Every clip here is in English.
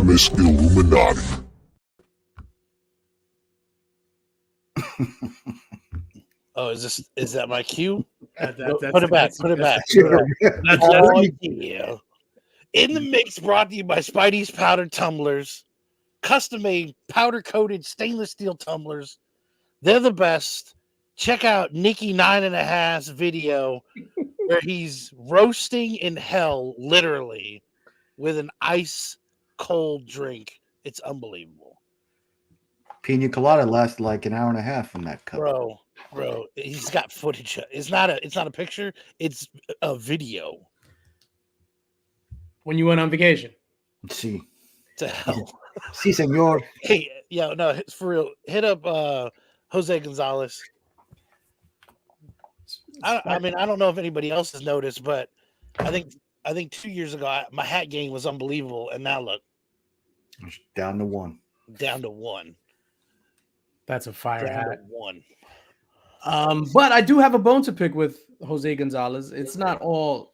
infamous Illuminati. Oh, is that my cue? Put it back. Yeah. In the mix, brought to you by Spidey's Powder Tumblers, custom-made powder-coated stainless steel tumblers. They're the best. Check out Nikki 9.5's video where he's roasting in hell, literally, with an ice cold drink. It's unbelievable. Pina colada lasts like an hour and a half from that cup. Bro, he's got footage. It's not a picture. It's a video. When you went on vacation. See. To hell. Si, senor. Hey, no, it's for real. Hit up Jose Gonzalez. I mean, I don't know if anybody else has noticed, but I think 2 years ago my hat game was unbelievable, and now look, down to one. That's a fire hat. One. But I do have a bone to pick with Jose Gonzalez. It's not all,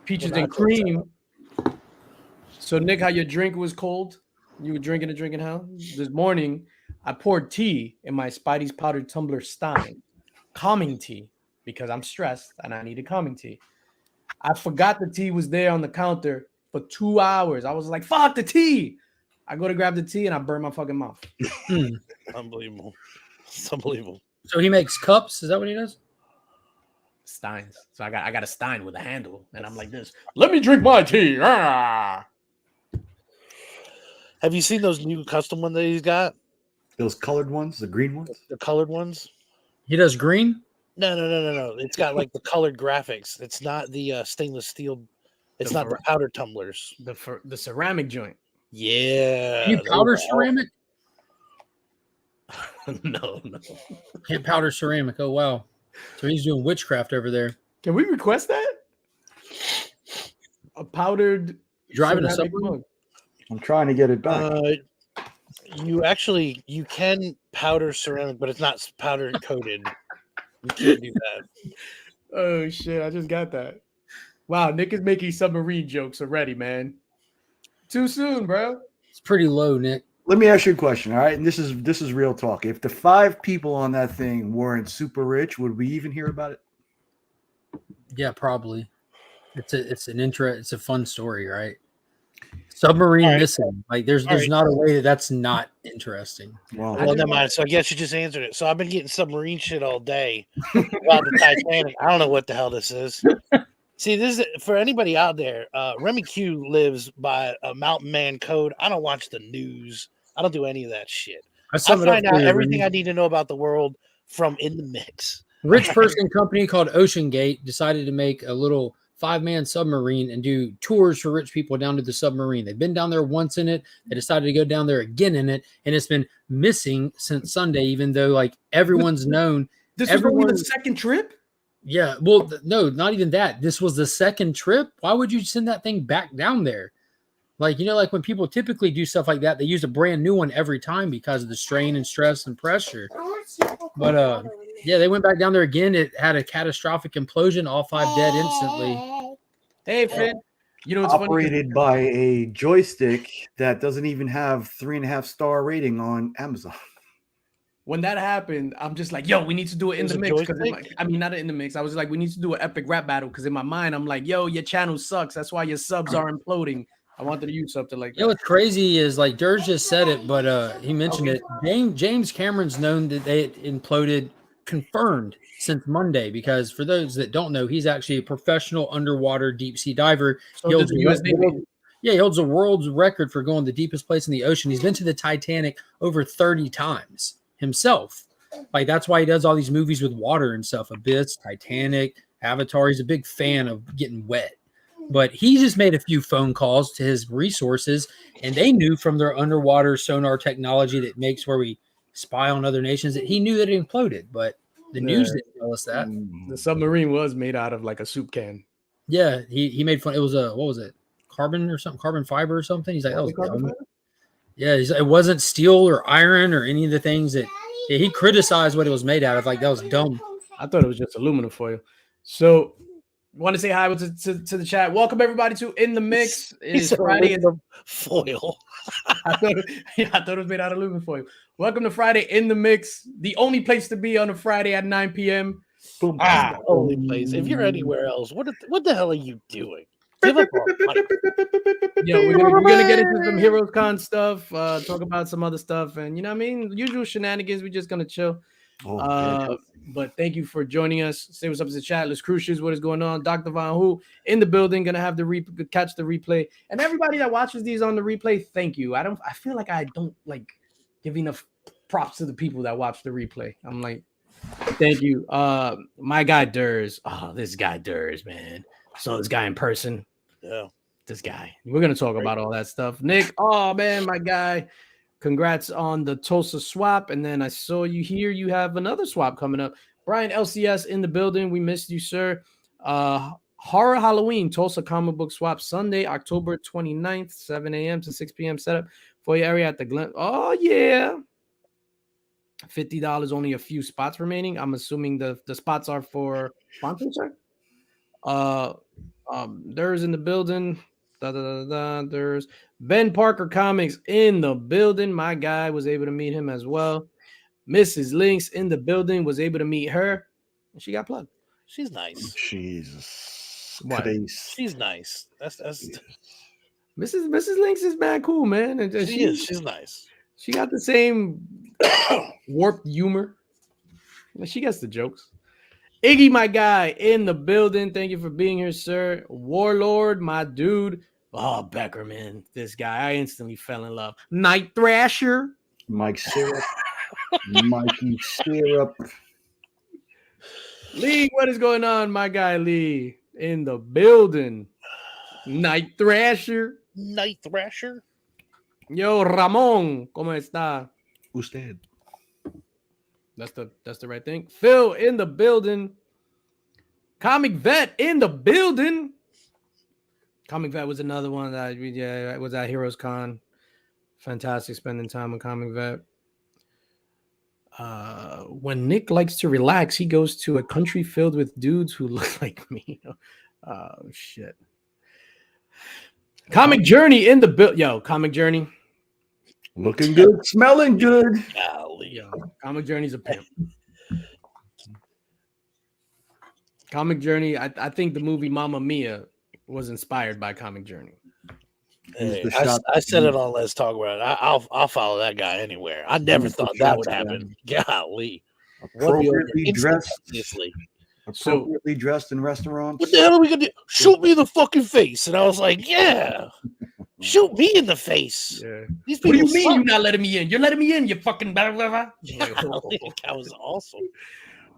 peaches and cream. So, Nick, how your drink was cold? You were drinking how? This morning, I poured tea in my Spidey's Powdered Tumbler Stein. Calming tea, because I'm stressed and I needed calming tea. I forgot the tea was there on the counter for 2 hours. I was like, fuck the tea. I go to grab the tea and I burn my fucking mouth. Unbelievable. It's unbelievable. So he makes cups? Is that what he does? Steins. So I got a Stein with a handle, and I'm like this. Let me drink my tea. Ah! Have you seen those new custom ones that he's got? Those colored ones, the green ones? The colored ones? He does green? No. It's got like the colored graphics. It's not the stainless steel. It's not the powder tumblers. The ceramic joint. Yeah. You powder ceramic? No. Can't powder ceramic. Oh, wow. So he's doing witchcraft over there. Can we request that? A powdered driving a submarine? I'm trying to get it back. You can powder ceramic, but it's not powder coated. You can't do that. Oh shit! I just got that. Wow, Nick is making submarine jokes already, man. Too soon, bro. It's pretty low, Nick. Let me ask you a question, all right? And this is real talk. If the 5 people on that thing weren't super rich, would we even hear about it? Yeah, probably. It's a fun story, right? Submarine missing. Like there's not a way that's not interesting. Wow. Well, never mind. So I guess you just answered it. So I've been getting submarine shit all day about the Titanic. I don't know what the hell this is. See, this is for anybody out there. Remy Q lives by a mountain man code. I don't watch the news. I don't do any of that shit. I find out everything I need to know about the world from In the Mix. Rich person company called Ocean Gate decided to make a little 5-man submarine and do tours for rich people down to the submarine. They've been down there once in it. They decided to go down there again in it, and it's been missing since Sunday, even though like everyone's known. This was only the second trip? Yeah. Well, no, not even that. This was the second trip. Why would you send that thing back down there? Like, like when people typically do stuff like that, they use a brand new one every time because of the strain and stress and pressure. But yeah, they went back down there again. It had a catastrophic implosion. All 5 dead instantly. Hey, Finn. It's operated by a joystick that doesn't even have 3.5-star rating on Amazon. When that happened, I'm just like, yo, we need to do it in the mix. Not in the mix. I was like, we need to do an epic rap battle because in my mind, I'm like, yo, your channel sucks. That's why your subs are imploding. I wanted to use something like that. What's crazy is like Dirge just said it, but he mentioned it. James Cameron's known that they imploded, confirmed since Monday, because for those that don't know, he's actually a professional underwater deep sea diver. So he holds the world's record for going the deepest place in the ocean. He's been to the Titanic over 30 times himself. Like that's why he does all these movies with water and stuff. Abyss, Titanic, Avatar. He's a big fan of getting wet. But he just made a few phone calls to his resources, and they knew from their underwater sonar technology that makes where we spy on other nations that he knew that it imploded. But the news didn't tell us that. The submarine was made out of like a soup can. Yeah, he made fun. It was what was it? Carbon or something? Carbon fiber or something? He's like, that was dumb. Yeah, it wasn't steel or iron or any of the things that he criticized what it was made out of. Like that was dumb. I thought it was just aluminum foil. So Want to say hi to the chat. Welcome everybody to In the Mix. It is He's Friday. aluminum foil. I thought it was made out of aluminum foil. Welcome to Friday In the Mix, the only place to be on a Friday at 9 p.m. Boom, Only place. If you're anywhere else, what the hell are you doing? Give up on life. Yeah, we're gonna get into some Heroes Con stuff, talk about some other stuff, and you know what I mean, usual shenanigans. We're just gonna chill. But thank you for joining us. Say what's up to the chat. Let's Crucius, what is going on? Dr. Von Who in the building, gonna have the catch the replay. And everybody that watches these on the replay, thank you. I feel like I don't like give enough props to the people that watch the replay. I'm like, thank you. My guy Durs. Oh, this guy Durs, man. Saw this guy in person. Yeah. This guy. We're gonna talk about all that stuff. Nick, oh man, my guy. Congrats on the Tulsa swap. And then I saw you here. You have another swap coming up. Brian LCS in the building. We missed you, sir. Horror Halloween Tulsa comic book swap Sunday, October 29th, 7 a.m. to 6 p.m. setup for your area at the Glen. Oh, yeah. $50, only a few spots remaining. I'm assuming the spots are for sponsors, sir. There's in the building. There's Ben Parker Comics in the building. My guy was able to meet him as well. Mrs. Links in the building, was able to meet her, and she got plugged. She's nice. Jesus. What? She's nice. That's Mrs. Links is mad cool, man. And she's nice. She got the same warped humor. She gets the jokes. Iggy, my guy, in the building. Thank you for being here, sir. Warlord, my dude. Oh, Becker, man. This guy, I instantly fell in love. Night Thrasher. Mike Syrup. Mikey Syrup. Lee, what is going on, my guy Lee? In the building. Night Thrasher. Night Thrasher. Yo, Ramon, ¿cómo está? Usted. That's the right thing. Phil in the building. Comic Vet in the building. Comic Vet was another one that was at Heroes Con. Fantastic spending time with Comic Vet. When Nick likes to relax, he goes to a country filled with dudes who look like me. Oh shit. Comic Journey in the build. Yo, Comic Journey. Looking good, smelling good. Golly. Yo, Comic Journey's a pimp. Comic Journey, I think the movie Mamma Mia was inspired by Comic Journey. Hey, I said it on Let's Talk About It. I'll follow that guy anywhere. I never thought that would happen. Golly. Appropriately dressed. Seriously. Appropriately dressed in restaurants. What the hell are we gonna do? Shoot me in the fucking face. And I was like, yeah. Shoot me in the face. Yeah. These What do you people mean suck. you're not letting me in? You're letting me in, you fucking blah, blah, blah. Golly, that was awesome.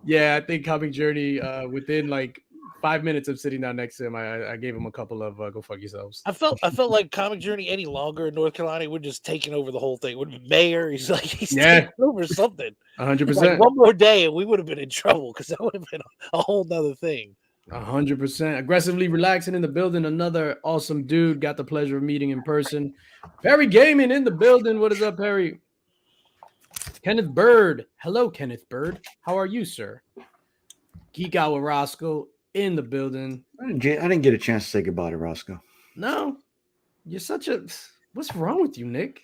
Yeah, I think Comic Journey, within like 5 minutes of sitting down next to him, I gave him a couple of go fuck yourselves. I felt like Comic Journey any longer in North Carolina would just taking over the whole thing. Would be mayor. He's taking over something. 100%. Like one more day and we would have been in trouble because that would have been a whole nother thing. 100%. Aggressively relaxing in the building. Another awesome dude. Got the pleasure of meeting in person. Perry Gaming in the building. What is up, Perry? Kenneth Bird. Hello, Kenneth Bird. How are you, sir? Geek Out with Roscoe in the building. I didn't get a chance to say goodbye to Roscoe. No, you're such a. What's wrong with you, Nick?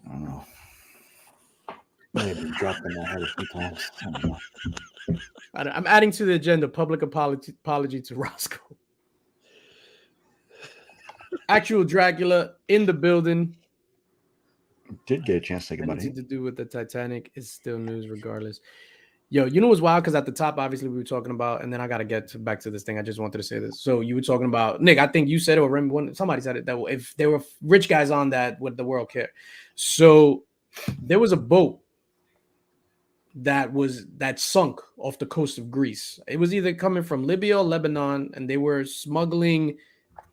I don't know. Maybe dropped in my head a few times. I don't know. I'm adding to the agenda public apology to Roscoe. Actual Dracula in the building. Did get a chance to say goodbye to Anything him. to do with the Titanic is still news regardless. Yo, you know what's wild? Because at the top, obviously, we were talking about, and then I got to get back to this thing. I just wanted to say this. So you were talking about, Nick, I think you said it, or somebody said it, that if there were rich guys on that, would the world care? So there was a boat that sunk off the coast of Greece. It was either coming from Libya or Lebanon, and they were smuggling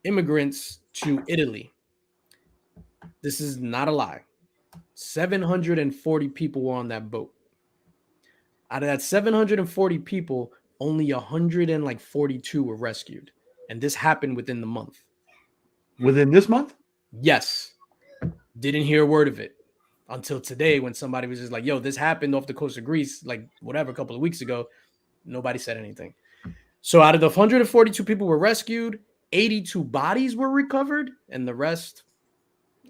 immigrants to Italy. This is not a lie. 740 people were on that boat. Out of that 740 people, only 142 were rescued. And this happened within the month. Within this month? Yes. Didn't hear a word of it until today when somebody was just like, yo, this happened off the coast of Greece, like whatever, a couple of weeks ago. Nobody said anything. So out of the 142 people were rescued, 82 bodies were recovered, and the rest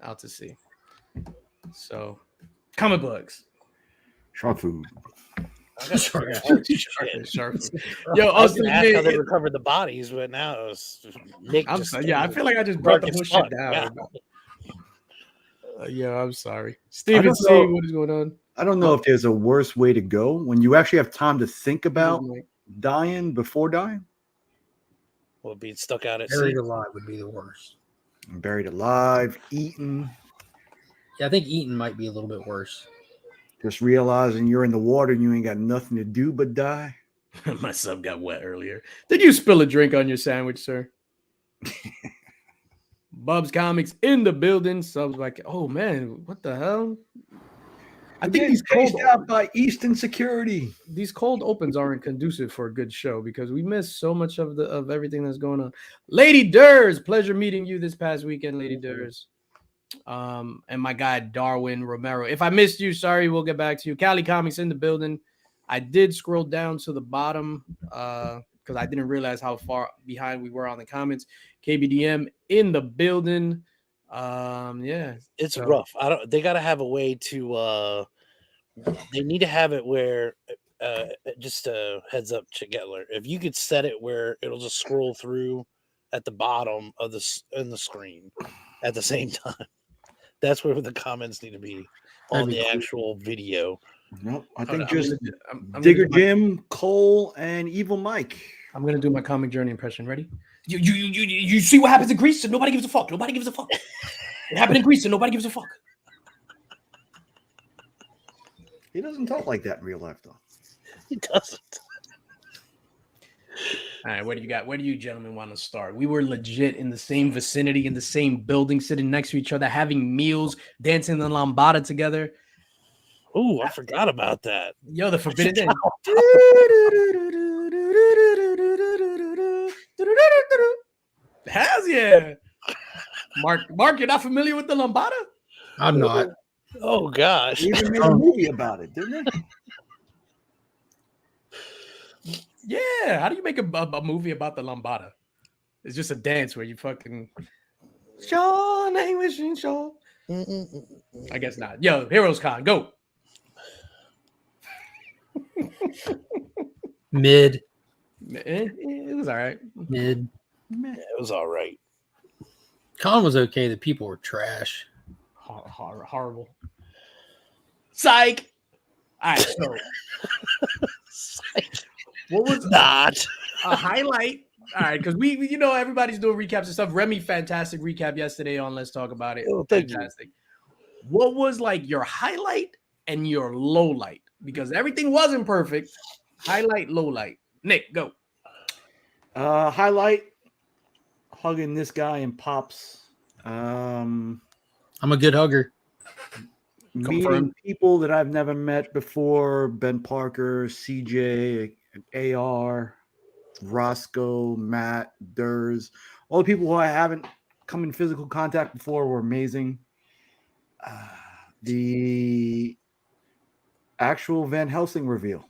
out to sea. So, comic books. Shark food. Shark food. Yo, I was Austin, gonna ask how they recovered the bodies, but now it's Nick. I'm just sorry. Yeah, I feel like I just brought the whole shit down. Yeah, I'm sorry. Steven C, what is going on? I don't know if there's a worse way to go when you actually have time to think about dying before dying. Well, being stuck out at Buried sea. alive would be the worst. Buried alive, eaten. Yeah, I think eating might be a little bit worse. Just realizing you're in the water and you ain't got nothing to do but die. My sub got wet earlier. Did you spill a drink on your sandwich, sir? Bubs Comics in the building. Subs like, oh man, what the hell? I think these cold out by Eastern Security. These cold opens aren't conducive for a good show because we miss so much of everything that's going on. Lady Durs, pleasure meeting you this past weekend, Lady Durs. And my guy Darwin Romero. If I missed you, sorry, we'll get back to you. Cali Comics in the building. I did scroll down to the bottom because I didn't realize how far behind we were on the comments. KBDM in the building. Yeah, it's rough. They got to have a way to. They need to have it where, just a heads up, Chick Getler. If you could set it where it'll just scroll through at the bottom of the screen at the same time. That's where the comments need to be on the actual video. No, I think just Digger Jim, Cole, and Evil Mike. I'm gonna do my comic journey impression. Ready? You see what happens in Greece and nobody gives a fuck. Nobody gives a fuck. It happened in Greece and nobody gives a fuck. He doesn't talk like that in real life, though. He doesn't. All right, what do you got? Where do you gentlemen want to start? We were legit in the same vicinity, in the same building, sitting next to each other, having meals, dancing the lambada together. Oh, I forgot about that. Yo, the Forbidden Dance. Hells yeah. Mark, you're not familiar with the lambada? I'm not. Oh gosh. They even made a movie about it, didn't they? Yeah. How do you make a movie about the lambada? It's just a dance where you fucking Sean English and Sean. I guess not. Yo, Heroes Con, go. Mid. It was all right. Mid. It was all right. Con was okay. The people were trash. Horrible. Psych. All right, so what was not a highlight? All right, because we you know everybody's doing recaps and stuff. Remy, fantastic recap yesterday on Let's Talk About It. Oh, thank fantastic. You. What was like your highlight and your low light? Because everything wasn't perfect. Highlight, low light. Nick, go. Highlight, hugging this guy in Pops. I'm a good hugger. Meeting people that I've never met before. Ben Parker, CJ, AR, Roscoe, Matt, Durs. All the people who I haven't come in physical contact before were amazing. The actual Van Helsing reveal.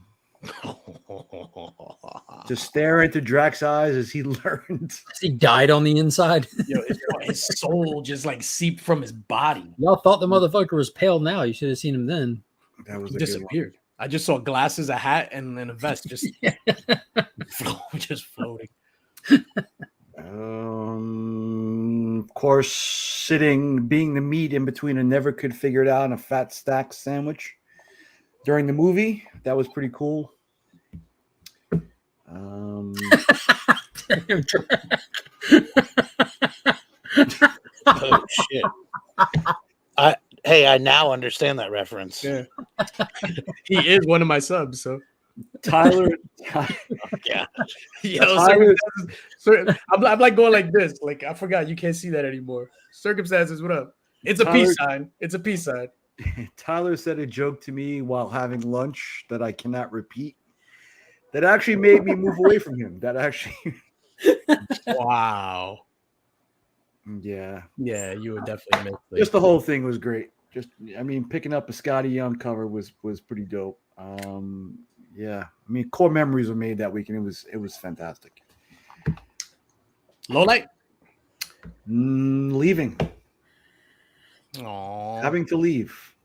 Just stare into Drax's eyes as he learned. He died on the inside. Yo, his soul just like seeped from his body. Y'all thought the motherfucker was pale now. You should have seen him then. That was disappeared. I just saw glasses, a hat, and then a vest just floating. Of course, being the meat in between a never could figure it out and a fat stack sandwich during the movie. That was pretty cool. Oh shit. I now understand that reference. Yeah. He is one of my subs, so Tyler. Yeah. Yo, I'm like going like this. Like I forgot you can't see that anymore. Circumstances, what up? It's a peace sign. It's a peace sign. Tyler said a joke to me while having lunch that I cannot repeat. That actually made me move away from him. That actually. Wow. Yeah. Yeah, you would definitely miss it. Just the whole thing was great. Picking up a Scotty Young cover was pretty dope. yeah. I mean, core memories were made that weekend. It was fantastic. Low light. Leaving, Aww. having to leave.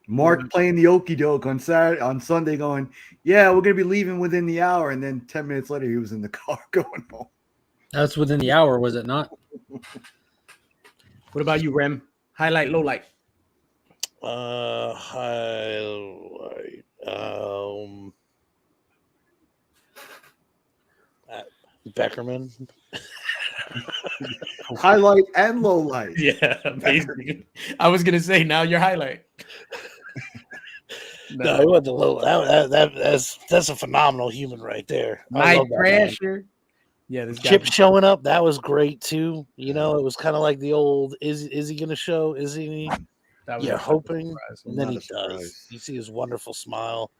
Mark playing the okey doke on Sunday, going, "Yeah, we're gonna be leaving within the hour," and then 10 minutes later, he was in the car going home. That's within the hour, was it not? What about you, Rem? Highlight, low light. Highlight. Beckerman. Highlight and low light. Yeah, basically. I was gonna say now your highlight. No, it wasn't the low. That's a phenomenal human right there. I Night love that, man. Crasher. Yeah, this guy. Chip showing up, that was great too. You know, it was kind of like the old is he gonna show? Is he? That was Yeah, a hoping, surprise. and then Not he a surprise. does. You see his wonderful smile.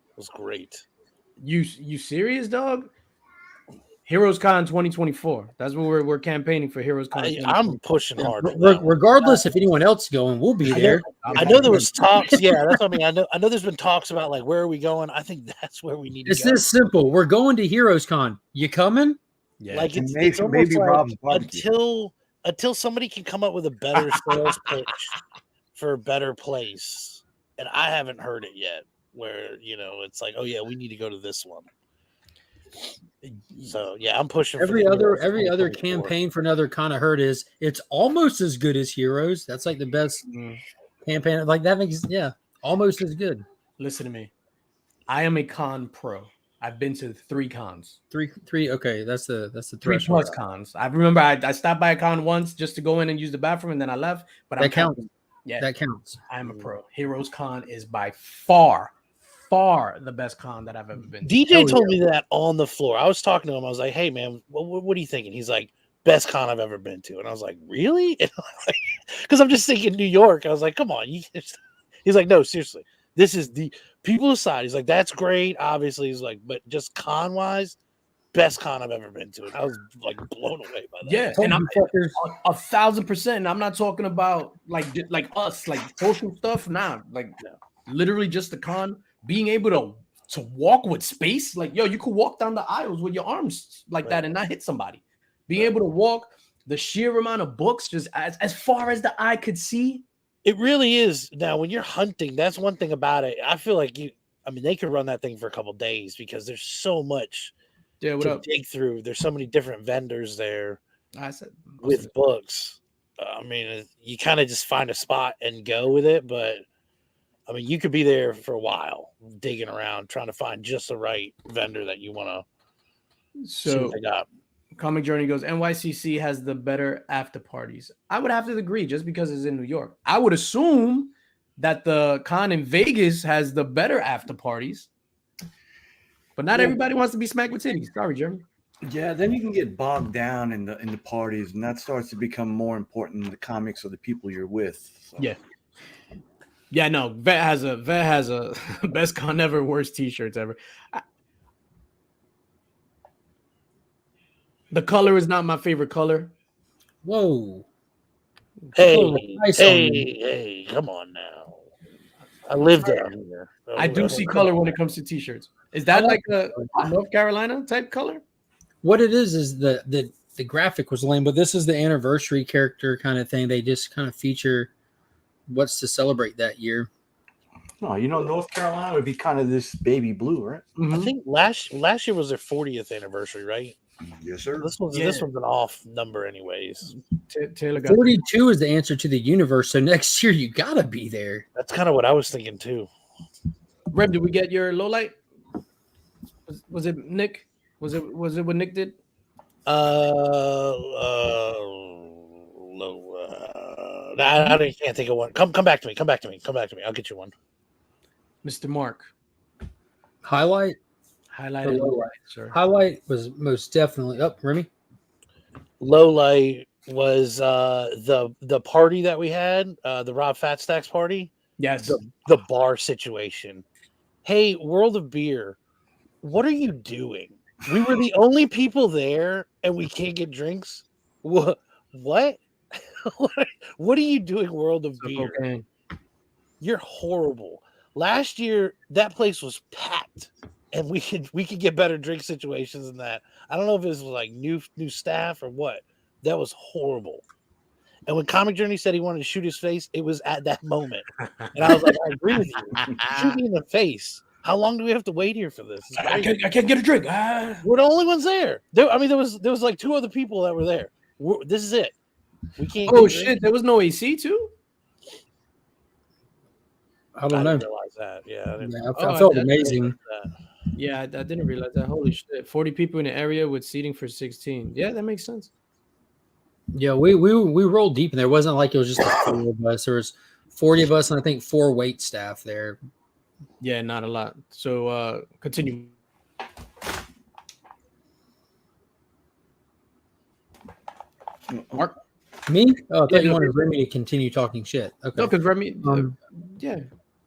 It was great. You serious, dog? Heroes Con 2024. That's what we're campaigning for. Heroes Con. I'm pushing hard. For that one. Regardless if anyone else is going, we'll be there. I know there was talks. Yeah, that's what I mean. I know there's been talks about like where are we going. I think that's where we need to It's go. this simple. We're going to Heroes Con. You coming? Yeah. Like And it's almost maybe like Rob's barbecue. until somebody can come up with a better sales pitch for a better place, and I haven't heard it yet. Where it's like, oh yeah, we need to go to this one. So yeah, I'm pushing. Every for other other campaign for another con I heard is it's almost as good as Heroes. That's like the best campaign. Like that makes almost as good. Listen to me. I am a con pro. I've been to 3 cons. Three. Okay, that's the 3 threshold. plus cons. I remember I stopped by a con once just to go in and use the bathroom, and then I left. But That counts. Yeah, That counts. I am a pro. Heroes Con is by far the best con that I've ever been to. DJ told me that on the floor. I was talking to him. I was like, "Hey man, what are you thinking?" He's like, "Best con I've ever been to," and I was like, "Really?" Because I'm just thinking New York. I was like, "Come on." He's like, "No, seriously. This is the people aside." He's like, "That's great." Obviously, he's like, "But just con wise, best con I've ever been to." And I was like blown away by that. Yeah, and I'm 1,000%. And I'm not talking about like us, like social stuff. Nah, like literally just the con. Being able to walk with space, like you could walk down the aisles with your arms like that and not hit somebody. Being able to walk, the sheer amount of books, just as far as the eye could see. It really is. Now, when you're hunting, that's one thing about it. I feel like they could run that thing for a couple days because there's so much to dig through. There's so many different vendors there. I said with books. You kind of just find a spot and go with it, but you could be there for a while digging around trying to find just the right vendor that you want to see what they got. Comic Journey goes, NYCC has the better after parties. I would have to agree just because it's in New York. I would assume that the con in Vegas has the better after parties, but not everybody wants to be smacked with titties. Sorry, Jeremy. Yeah, then you can get bogged down in the parties, and that starts to become more important than the comics or the people you're with. So. Yeah, no. Vet has a best con ever, worst t-shirts ever. The color is not my favorite color. Whoa. Hey, come on now. I live down here. I do see color when it comes to t-shirts. Is that like a North Carolina type color? What it is the graphic was lame, but this is the anniversary character kind of thing. They just kind of feature what's to celebrate that year. Oh, North Carolina would be kind of this baby blue, right? Mm-hmm. I think last year was their 40th anniversary, right? Yes, sir. This one's an off number, anyways. Taylor got 42 is the answer to the universe, so next year you gotta be there. That's kind of what I was thinking too. Reb, did we get your low light? Was it Nick? Was it what Nick did? I can't think of one. Come back to me. I'll get you one. Mr. Mark. Highlight and low light, sir. Highlight was most definitely Remy. Low light was the party that we had, the Rob Fat Stacks party. Yes. The bar situation. Hey, World of Beer, what are you doing? We were the only people there and we can't get drinks. What? What are you doing, World of Beer? Okay. You're horrible. Last year, that place was packed, and we could get better drink situations than that. I don't know if it was like new staff or what. That was horrible. And when Comic Journey said he wanted to shoot his face, it was at that moment. And I was like, I agree with you. Shoot me in the face. How long do we have to wait here for this? I can't get a drink. We're the only ones there. There was like 2 other people that were there. This is it. We can't. Oh shit! There was no AC too. I don't know. Didn't realize that. Yeah, I felt amazing. Yeah, I didn't realize that. Holy shit! 40 people in the area with seating for 16. Yeah, that makes sense. Yeah, we rolled deep, and there wasn't like it was just the 4 of us. There was 40 of us, and I think 4 wait staff there. Yeah, not a lot. So continue. Mark? Me? Oh, I thought you wanted Remy to continue talking shit. Okay. No, because Remy, yeah.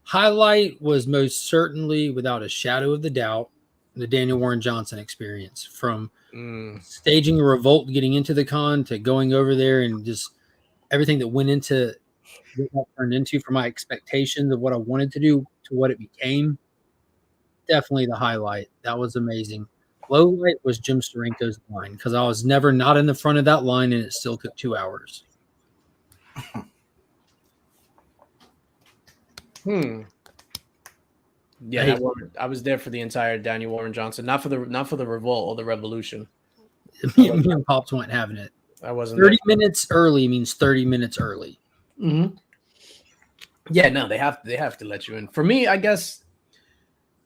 Highlight was most certainly, without a shadow of the doubt, the Daniel Warren Johnson experience. From staging a revolt, getting into the con, to going over there and just everything that went into what that turned into, from my expectations of what I wanted to do to what it became. Definitely the highlight. That was amazing. Low light was Jim Steranko's line, because I was never not in the front of that line, and it still took 2 hours. Yeah, I was there for the entire Daniel Warren Johnson, not for the revolt or the revolution. Me and Pops weren't having it. I wasn't 30 minutes early means 30 minutes early. Mm-hmm. Yeah, no, they have to let you in. For me, I guess.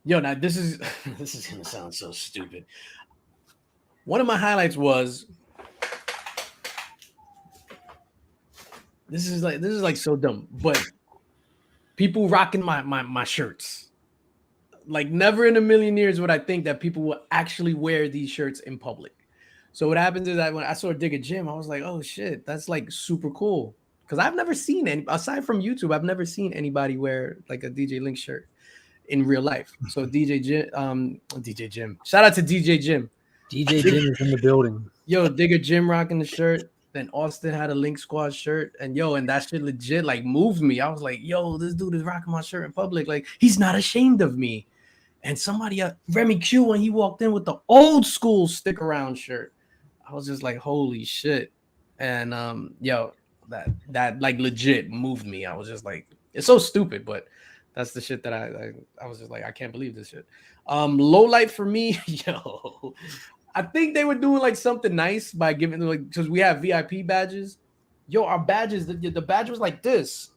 Yo, now this is gonna sound so stupid. One of my highlights was this is like so dumb, but people rocking my shirts. Like, never in a million years would I think that people will actually wear these shirts in public. So what happens is that when I saw Dig a Gym, I was like, oh shit, that's like super cool. Because I've never seen any, aside from YouTube, I've never seen anybody wear like a DJ Link shirt in real life. So DJ Jim. Shout out to DJ Jim. DJ Jim is in the building. Yo, Dig a Gym rocking the shirt. Then Austin had a Link Squad shirt. And that shit legit like moved me. I was like, yo, this dude is rocking my shirt in public. Like, he's not ashamed of me. And somebody, Remy Q, when he walked in with the old school stick around shirt, I was just like, holy shit. And that like legit moved me. I was just like, it's so stupid, but that's the shit that I was just like, I can't believe this shit. Low light for me, yo, I think they were doing like something nice by giving, like, because we have VIP badges. Yo, our badges, the badge was like this.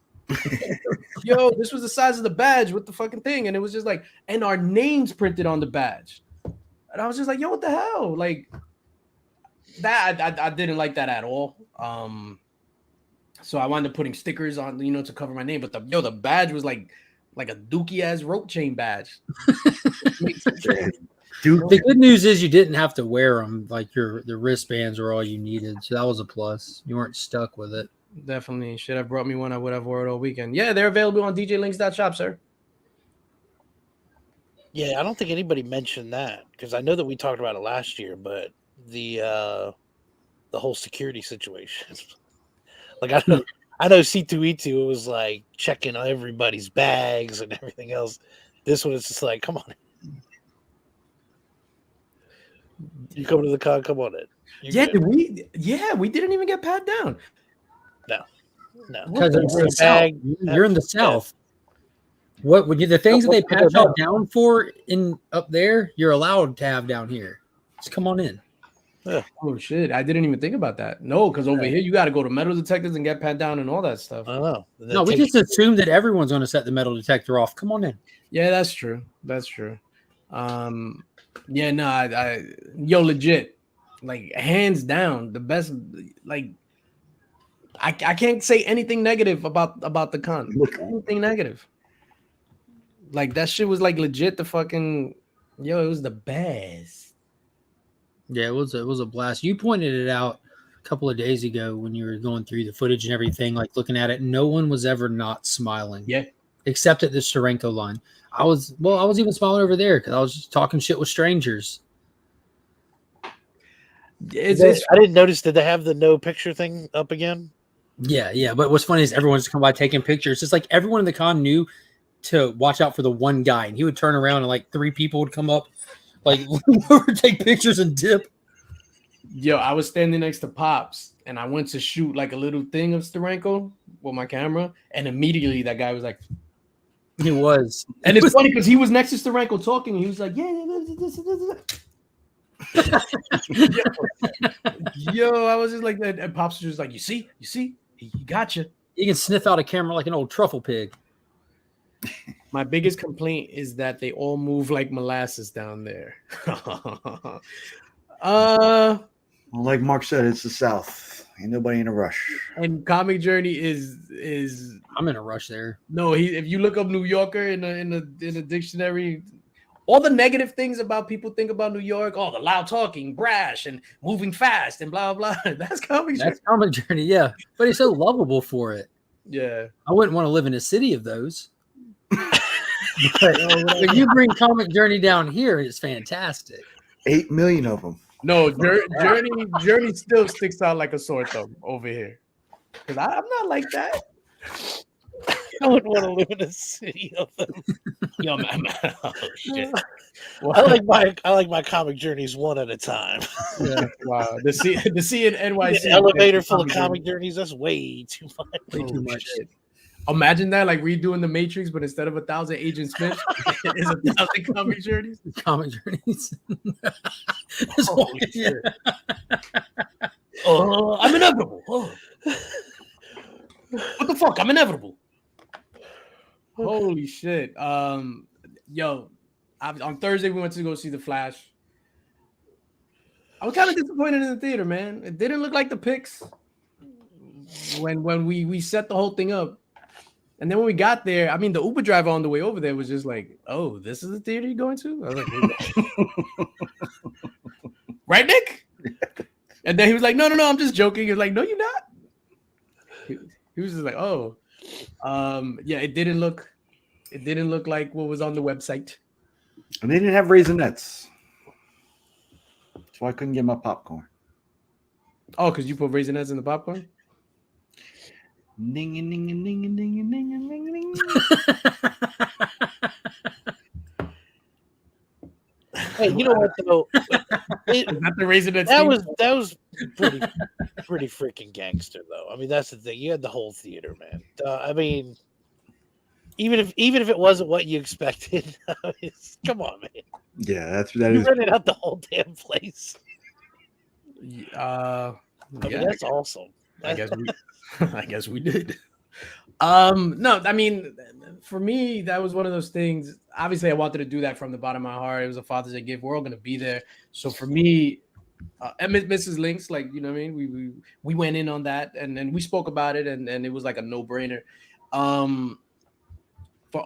Yo, this was the size of the badge with the fucking thing, and it was just like, and our names printed on the badge. And I was just like, yo, what the hell? Like, that I didn't like that at all. So I wound up putting stickers on, to cover my name. But the badge was like a dookie ass rope chain badge. The good news is you didn't have to wear them. Like, the wristbands were all you needed, so that was a plus. You weren't stuck with it. Definitely should have brought me one. I would have wore it all weekend. Yeah, they're available on djlinks.shop, sir. Yeah, I don't think anybody mentioned that, because I know that we talked about it last year, but the whole security situation. Like, I know C2E2, it was like checking everybody's bags and everything else. This one is just like, come on. You come to the con, come on in. We didn't even get pat down. No. Because you're in the South. What would you, the things that they pat you down for up there, you're allowed to have down here. Just come on in. Yeah. Oh shit! I didn't even think about that. No, because over here you got to go to metal detectors and get pat down and all that stuff. I don't know. No, we just assume that everyone's going to set the metal detector off. Come on in. Yeah, that's true. Yeah, no, legit, like, hands down, the best. Like, I can't say anything negative about the con. Anything negative. Like, that shit was like legit. The fucking it was the best. Yeah, it was a blast. You pointed it out a couple of days ago when you were going through the footage and everything, like looking at it. No one was ever not smiling. Yeah. Except at the Steranko line. I was even smiling over there because I was just talking shit with strangers. I didn't notice. Did they have the no picture thing up again? Yeah. But what's funny is everyone's come by taking pictures. It's like everyone in the con knew to watch out for the one guy, and he would turn around and like 3 people would come up, like take pictures and dip. Yo, I was standing next to Pops, and I went to shoot like a little thing of Steranko with my camera, and immediately that guy was like, He was, and it's funny because he was next to Steranko talking, and he was like, yeah. Yo, I was just like that, and Pops was just like, you see, he got you. You can sniff out a camera like an old truffle pig. My biggest complaint is that they all move like molasses down there. Like Mark said, it's the South. Ain't nobody in a rush. And Comic Journey is I'm in a rush there. no. If you look up New Yorker in a dictionary, all the negative things about people think about New York, the loud talking, brash, and moving fast, and blah blah. That's Comic Journey. That's Comic Journey, yeah. But he's so lovable for it. Yeah, I wouldn't want to live in a city of those. But when you bring Comic Journey down here, it's fantastic. 8 million of them. no, Journey still sticks out like a sore thumb over here. Because I'm not like that. I wouldn't want to live in a city of them. Yo, man. Oh, shit. I like my comic journeys one at a time. Yeah, wow. The C in NYC. An elevator full of comic journeys, that's way too much. Way too much. Shit. Imagine that, like redoing the Matrix, but instead of 1,000 Agent Smith, it's 1,000 Comic Journeys. Comic Journeys. Holy shit. I'm inevitable. What the fuck? I'm inevitable. Holy shit. Yo, on Thursday we went to go see The Flash. I was kind of disappointed in the theater, man. It didn't look like the pics when we set the whole thing up. And then when we got there, I mean, the Uber driver on the way over there was just like, "Oh, this is the theater you're going to?" I was like, "Right, Nick?" And then he was like, "No, I'm just joking." He was like, "No, you're not." He was just like, "Oh, yeah." It didn't look like what was on the website. And they didn't have Raisinets. So I couldn't get my popcorn. Oh, because you put Raisinets in the popcorn? Ding, ding, ding, ding, ding, ding, ding, ding. Hey, you know what though? Is that the Raisinets? That was pretty freaking gangster though. I mean, that's the thing. You had the whole theater, man. I mean, even if it wasn't what you expected, come on, man. Yeah, that You is. rented out the whole damn place. Yeah, That's awesome. I guess we did. No, I mean, for me, that was one of those things. Obviously, I wanted to do that from the bottom of my heart. It was a Father's Day gift. We're all gonna be there. So for me, and Mrs. Links, like, you know what I mean? We went in on that and we spoke about it, and it was like a no-brainer. For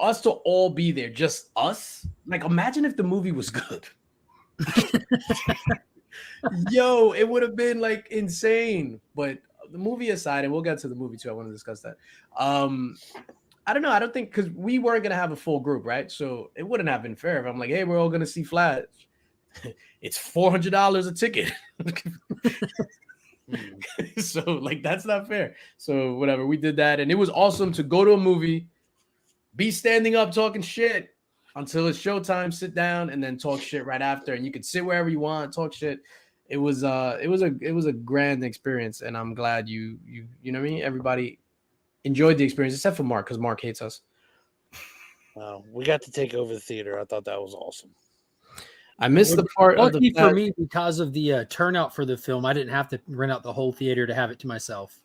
us to all be there, just us, like, imagine if the movie was good. Yo, it would have been like insane. But the movie aside, and we'll get to the movie too. I want to discuss that. I don't know. I don't think, because we weren't gonna have a full group, right? So it wouldn't have been fair if I'm like, hey, we're all gonna see Flash. It's $400 a ticket. So like, that's not fair. So whatever, we did that, and it was awesome to go to a movie, be standing up talking shit until it's showtime, sit down, and then talk shit right after. And you could sit wherever you want, talk shit. It was a grand experience, and I'm glad you know what I mean. Everybody enjoyed the experience except for Mark, because Mark hates us. We got to take over the theater. I thought that was awesome. I missed the part of Lucky the for me, because of the turnout for the film, I didn't have to rent out the whole theater to have it to myself.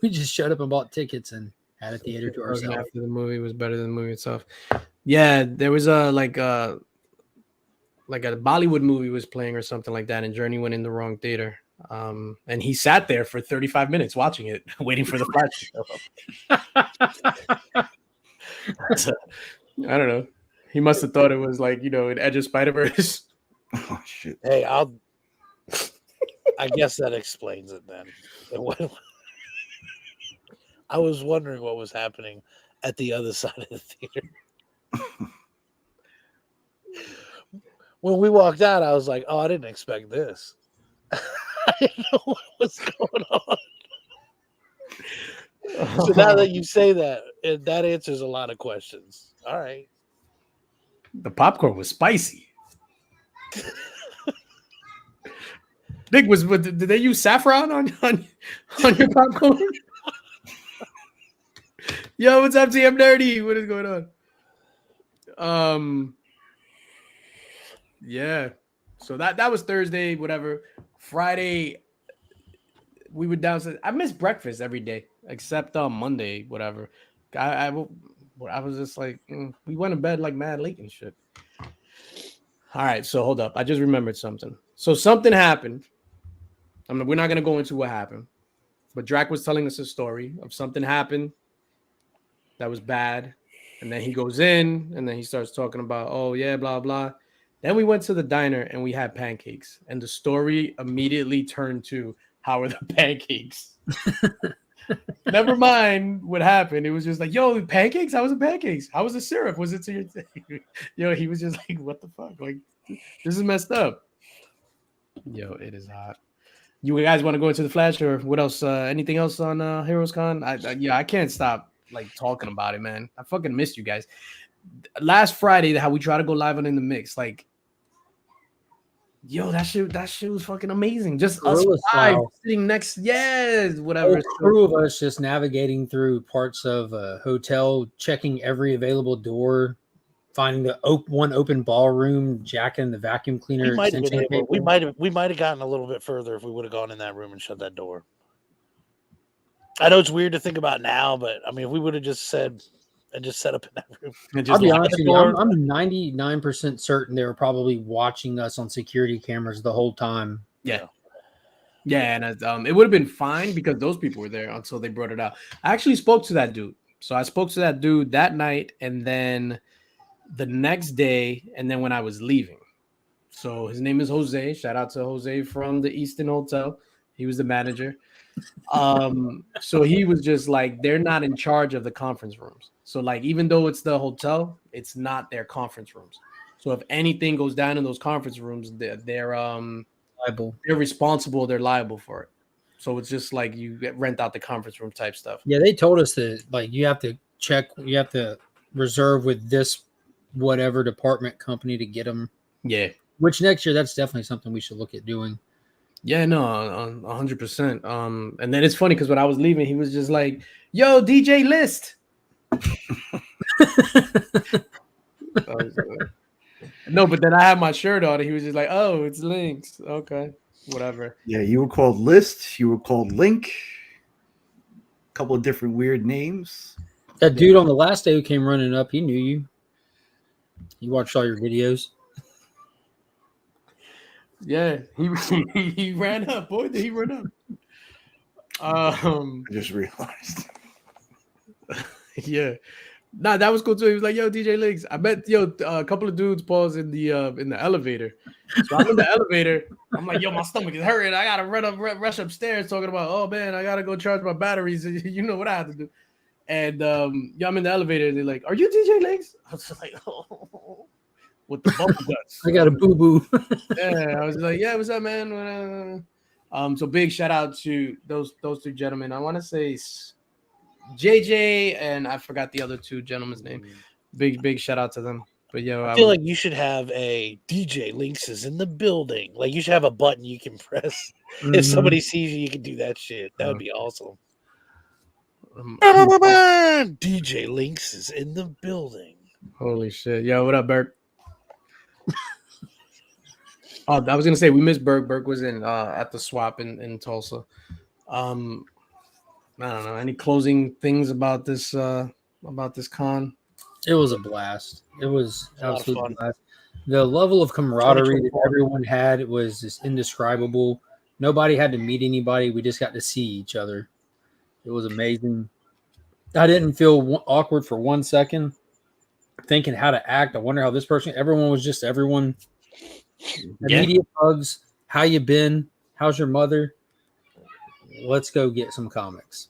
We just showed up and bought tickets and had a theater to ourselves. After the movie was better than the movie itself. Yeah, there was a Bollywood movie was playing or something like that, and Journey went in the wrong theater. And he sat there for 35 minutes watching it, waiting for the Flash to show up. I don't know. He must have thought it was like, an Edge of Spider-Verse. Oh shit! Hey, I guess that explains it then. I was wondering what was happening at the other side of the theater. When we walked out, I was like, "Oh, I didn't expect this." I didn't know what was going on. So now that you say that, that answers a lot of questions. All right. The popcorn was spicy. Nick, did they use saffron on your popcorn? Yo, what's up, TM Nerdy? What is going on? Yeah. So that was Thursday, whatever. Friday, we were downstairs. I miss breakfast every day, except on Monday, whatever. I was just like, we went to bed like mad late and shit. All right, so hold up. I just remembered something. So something happened. We're not gonna go into what happened, but Drac was telling us a story of something happened that was bad, and then he goes in, and then he starts talking about, oh yeah, blah blah. Then we went to the diner and we had pancakes, and the story immediately turned to, how are the pancakes? Never mind what happened. It was just like, yo, pancakes? How was the pancakes? How was the syrup? Was it to your thing? Yo, he was just like, what the fuck? Like, this is messed up. Yo, it is hot. You guys want to go into the Flash or what else? Anything else on Heroes Con? I can't stop like talking about it, man. I fucking missed you guys. Last Friday, how we try to go live on In the Mix, like, yo, that shit was fucking amazing. Just us five sitting next, whatever. A crew of us just navigating through parts of a hotel, checking every available door, finding the one open ballroom, jacking the vacuum cleaner. We might have gotten a little bit further if we would have gone in that room and shut that door. I know it's weird to think about now, but I mean, if we would have just said and just set up in that room. I'll be honest with you, I'm 99% certain they were probably watching us on security cameras the whole time. Yeah. Yeah, and it would have been fine because those people were there until they brought it out. I actually spoke to that dude. So I spoke to that dude that night and then the next day and then when I was leaving. So his name is Jose. Shout out to Jose from the Easton Hotel. He was the manager. So he was just like, they're not in charge of the conference rooms. So like, even though it's the hotel, it's not their conference rooms. So if anything goes down in those conference rooms, they're liable. They're responsible. They're liable for it. So it's just like you rent out the conference room type stuff. Yeah, they told us that like you have to reserve with this whatever department company to get them. Yeah. Which next year, that's definitely something we should look at doing. Yeah, no, 100%. And then it's funny because when I was leaving, he was just like, "Yo, DJ List." No, but then I had my shirt on, and he was just like, "Oh, it's Links." Okay, whatever. Yeah, you were called List. You were called Link. A couple of different weird names. That dude on the last day who came running up, he knew you. He watched all your videos. Yeah, he ran up. Boy, did he run up. I just realized. Yeah. Nah, that was cool too. He was like, "Yo, DJ Links." I met a couple of dudes pause in the elevator. So I'm in the elevator. I'm like, "Yo, my stomach is hurting. I gotta rush upstairs talking about, oh man, I gotta go charge my batteries." You know what I have to do. And I'm in the elevator and they're like, "Are you DJ Links?" I was just like, "Oh." With the bubble guts. I got a boo-boo. Yeah, I was like, "Yeah, what's up, man?" So big shout out to those two gentlemen. I want to say JJ and I forgot the other two gentlemen's name. Big shout out to them. But I feel like you should have a DJ Links is in the building. Like you should have a button you can press. If somebody sees you, you can do that shit. That would be awesome. DJ Links is in the building. Holy shit. Yo, what up, Bert? Oh, I was gonna say we missed Berg. Berg was in at the swap in Tulsa. I don't know. Any closing things about this con? It was a blast. It was absolutely blast. The level of camaraderie that everyone had was just indescribable. Nobody had to meet anybody. We just got to see each other. It was amazing. I didn't feel awkward for 1 second. Thinking how to act. I wonder how this person. Everyone was just everyone. Immediate hugs. How you been? How's your mother? Let's go get some comics.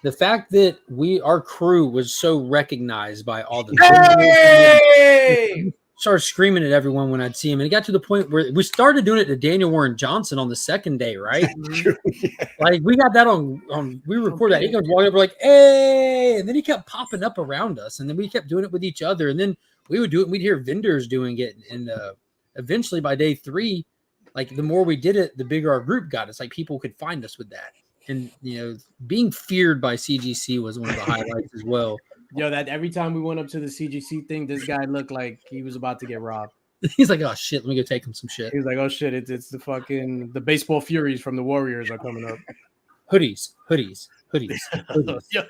The fact that our crew was so recognized by all the started screaming at everyone when I'd see him. And it got to the point where we started doing it to Daniel Warren Johnson on the second day, right? True, yeah. Like we got that on we recorded that. He comes walking up, we're like, hey, and then he kept popping up around us, and then we kept doing it with each other, and then we would do it, and we'd hear vendors doing it, and eventually by day 3, like the more we did it, the bigger our group got. It's like people could find us with that. And being feared by CGC was one of the highlights as well. Yo, that every time we went up to the CGC thing, this guy looked like he was about to get robbed. He's like, oh shit, let me go take him some shit. He was like, oh shit, it's the baseball furies from the Warriors are coming up. Hoodies. Yo,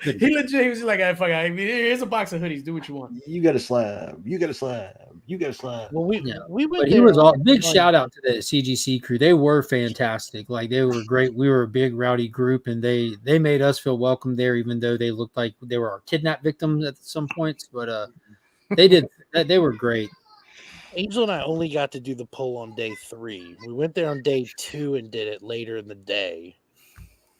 he legit, he was like, I mean, here's a box of hoodies. Do what you want. You got a slab. Well, we went. But he was all big. Shout out to the CGC crew. They were fantastic. Like they were great. We were a big rowdy group, and they made us feel welcome there, even though they looked like they were our kidnap victims at some points. But they did. They were great. Angel and I only got to do the poll on day 3. We went there on day 2 and did it later in the day.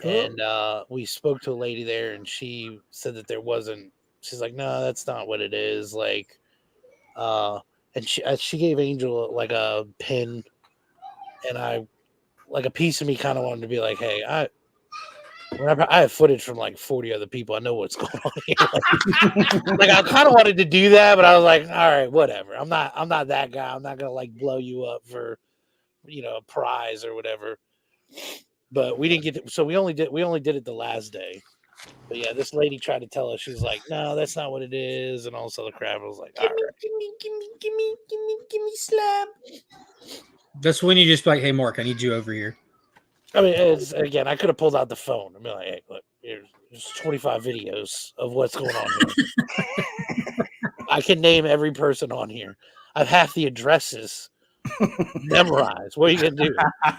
And we spoke to a lady there, and she said that there wasn't. She's like, no, that's not what it is. Like, and she gave Angel like a pin, and I, like a piece of me kind of wanted to be like, hey, I have footage from like 40 other people. I know what's going on here. Like I kind of wanted to do that, but I was like, all right, whatever. I'm not that guy. I'm not gonna like blow you up for, a prize or whatever. But we didn't get to, so we only did it the last day. But yeah, this lady tried to tell us, she's like, no, that's not what it is, and all this other crap. I was like, all right. Give me slab. That's when you just be like, hey Mark, I need you over here. I mean, again, I could have pulled out the phone and be like, hey, look, there's 25 videos of what's going on here. I can name every person on here. I've half the addresses memorized. What are you gonna do?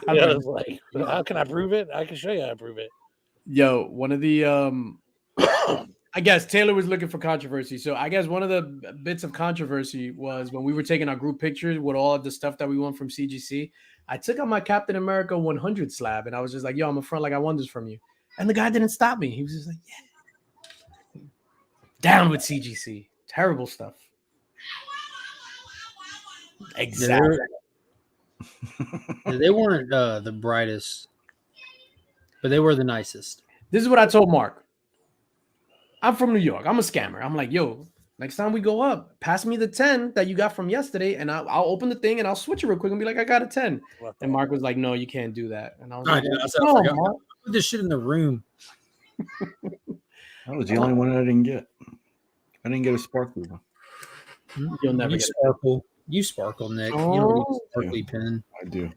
It's like, how can I prove it? I can show you how to prove it. Yo, one of the I guess Taylor was looking for controversy. So I guess one of the bits of controversy was when we were taking our group pictures with all of the stuff that we won from CGC. I took out my Captain America 100 slab, and I was just like, yo, I'm a front like I won this from you. And the guy didn't stop me. He was just like, yeah. Down with CGC. Terrible stuff. Exactly. They weren't the brightest, but they were the nicest. This is what I told Mark. I'm from New York. I'm a scammer. I'm like, yo, next time we go up, pass me the 10 that you got from yesterday, and I'll open the thing and I'll switch it real quick and be like, I got a 10. And Mark was like, no, you can't do that. And I was like, no, put this shit in the room. That was the only one I didn't get. I didn't get a sparkly one. You'll never get sparkle. You sparkle, Nick. You don't need a sparkly pen. I do.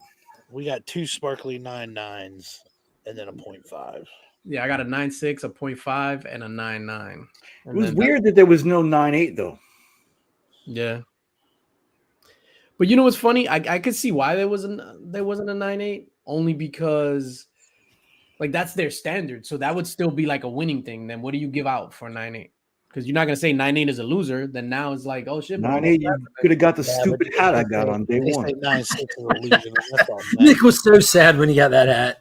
We got 2 sparkly 9.9s and then a 0.5. Yeah, I got a 9.6, a 0.5, and a 9.9. It was weird that there was no 9.8 though. Yeah. But you know what's funny? I could see why there wasn't a 9.8, only because like that's their standard. So that would still be like a winning thing. Then what do you give out for 9.8? Because you're not gonna say 9.8 is a loser. Then now it's like, oh shit, 9.8, you could have got the stupid hat I got on day one. 9.6 is a loser. That's all, Nick was so sad when he got that hat.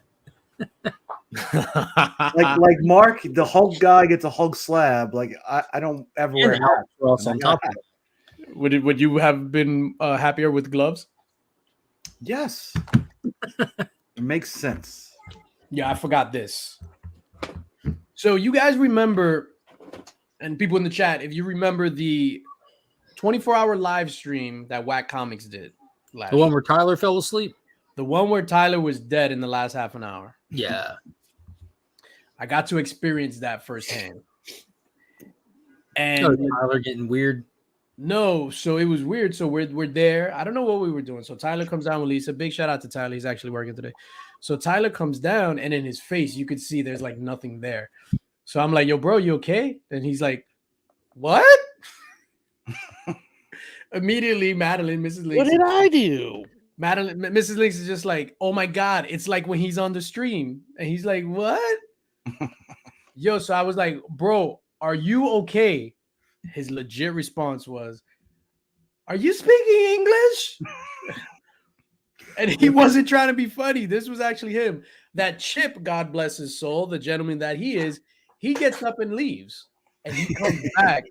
like Mark, the Hulk guy gets a Hulk slab. Like I don't ever wear hats. On top of it. Would you have been happier with gloves? Yes, it makes sense. Yeah, I forgot this. So you guys remember, and people in the chat, if you remember the 24-hour live stream that Whack Comics did last the one where Tyler fell asleep? The one where Tyler was dead in the last half an hour. Yeah. I got to experience that firsthand. And Tyler getting weird. No, so it was weird. So we're there. I don't know what we were doing. So Tyler comes down with Lisa. Big shout out to Tyler. He's actually working today. So Tyler comes down, and in his face, you could see there's like nothing there. So I'm like, yo, bro, you okay? And he's like, what? Immediately, Madeline, Mrs. Links. What did I do? Madeline, Mrs. Links is just like, oh my God, it's like when he's on the stream. And he's like, what? Yo, so I was like, bro, are you okay? His legit response was, are you speaking English? And he wasn't trying to be funny. This was actually him. That Chip, God bless his soul, the gentleman that he is, he gets up and leaves. And he comes back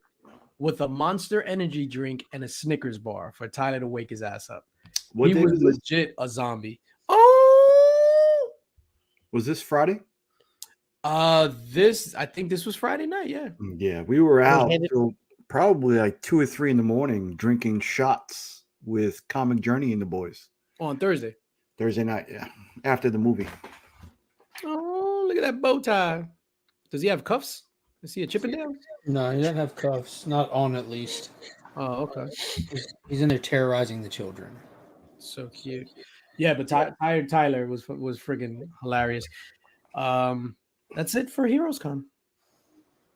with a Monster Energy drink and a Snickers bar for Tyler to wake his ass up. What He day was was this? legit a zombie. Oh, Was this Friday? I think this was Friday night. Yeah. Yeah, we were out handed- till probably like 2 or 3 in the morning drinking shots with Comic Journey and the boys. On Thursday. Thursday night, yeah, after the movie. Oh, look at that bow tie. Does he have cuffs? Is he a Chippendale? No, he doesn't have cuffs. Not on, at least. Oh, okay. He's in there terrorizing the children. So cute. Yeah, but Tyler was friggin' hilarious. That's it for Heroes Con.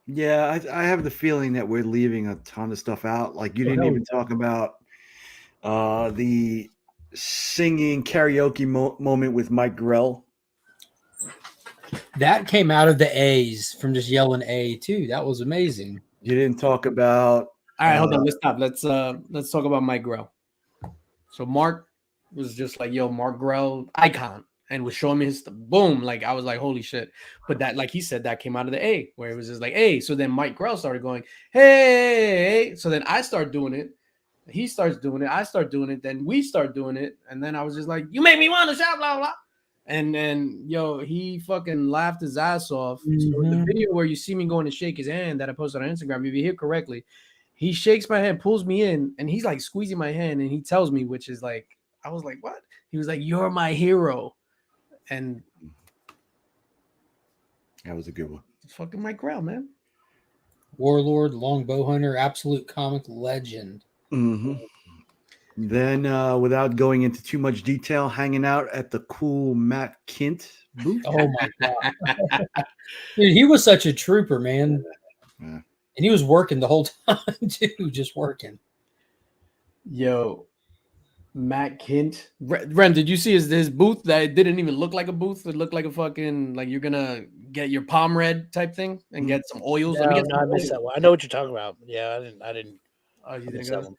Yeah, I have the feeling that we're leaving a ton of stuff out. Like you didn't even talk about the singing karaoke moment with Mike Grell. That came out of the A's from just yelling A too. That was amazing. You didn't talk about. All right, hold on. Let's stop. Let's talk about Mike Grell. So Mark was just like, yo, Mark Grell, icon, and was showing me his boom. Like I was like, holy shit. But that, like he said, that came out of the A, where it was just like, hey. So then Mike Grell started going, hey. So then I start doing it. He starts doing it. I start doing it. Then we start doing it. And then I was just like, you make me want to shout, blah, blah. And then, yo, he fucking laughed his ass off. So in the video where you see me going to shake his hand that I posted on Instagram, if you hear correctly, he shakes my hand, pulls me in, and he's like squeezing my hand, and he tells me, which is like, I was like, what? He was like, you're my hero. And That was a good one. fucking Mike Grell, man. Warlord, longbow hunter, absolute comic legend. Mm-hmm. Then, without going into too much detail, hanging out at the cool Matt Kint booth. Oh my god, dude, he was such a trooper, man. Yeah. And he was working the whole time too, just working. Yo, Matt Kint. Ren, did you see his booth that it didn't even look like a booth? It looked like a fucking, like you're gonna get your palm red type thing and get some oils. Let me get No, I some missed oils. that one. I know what you're talking about. Yeah, I didn't. Oh, you I didn't missed go? that one.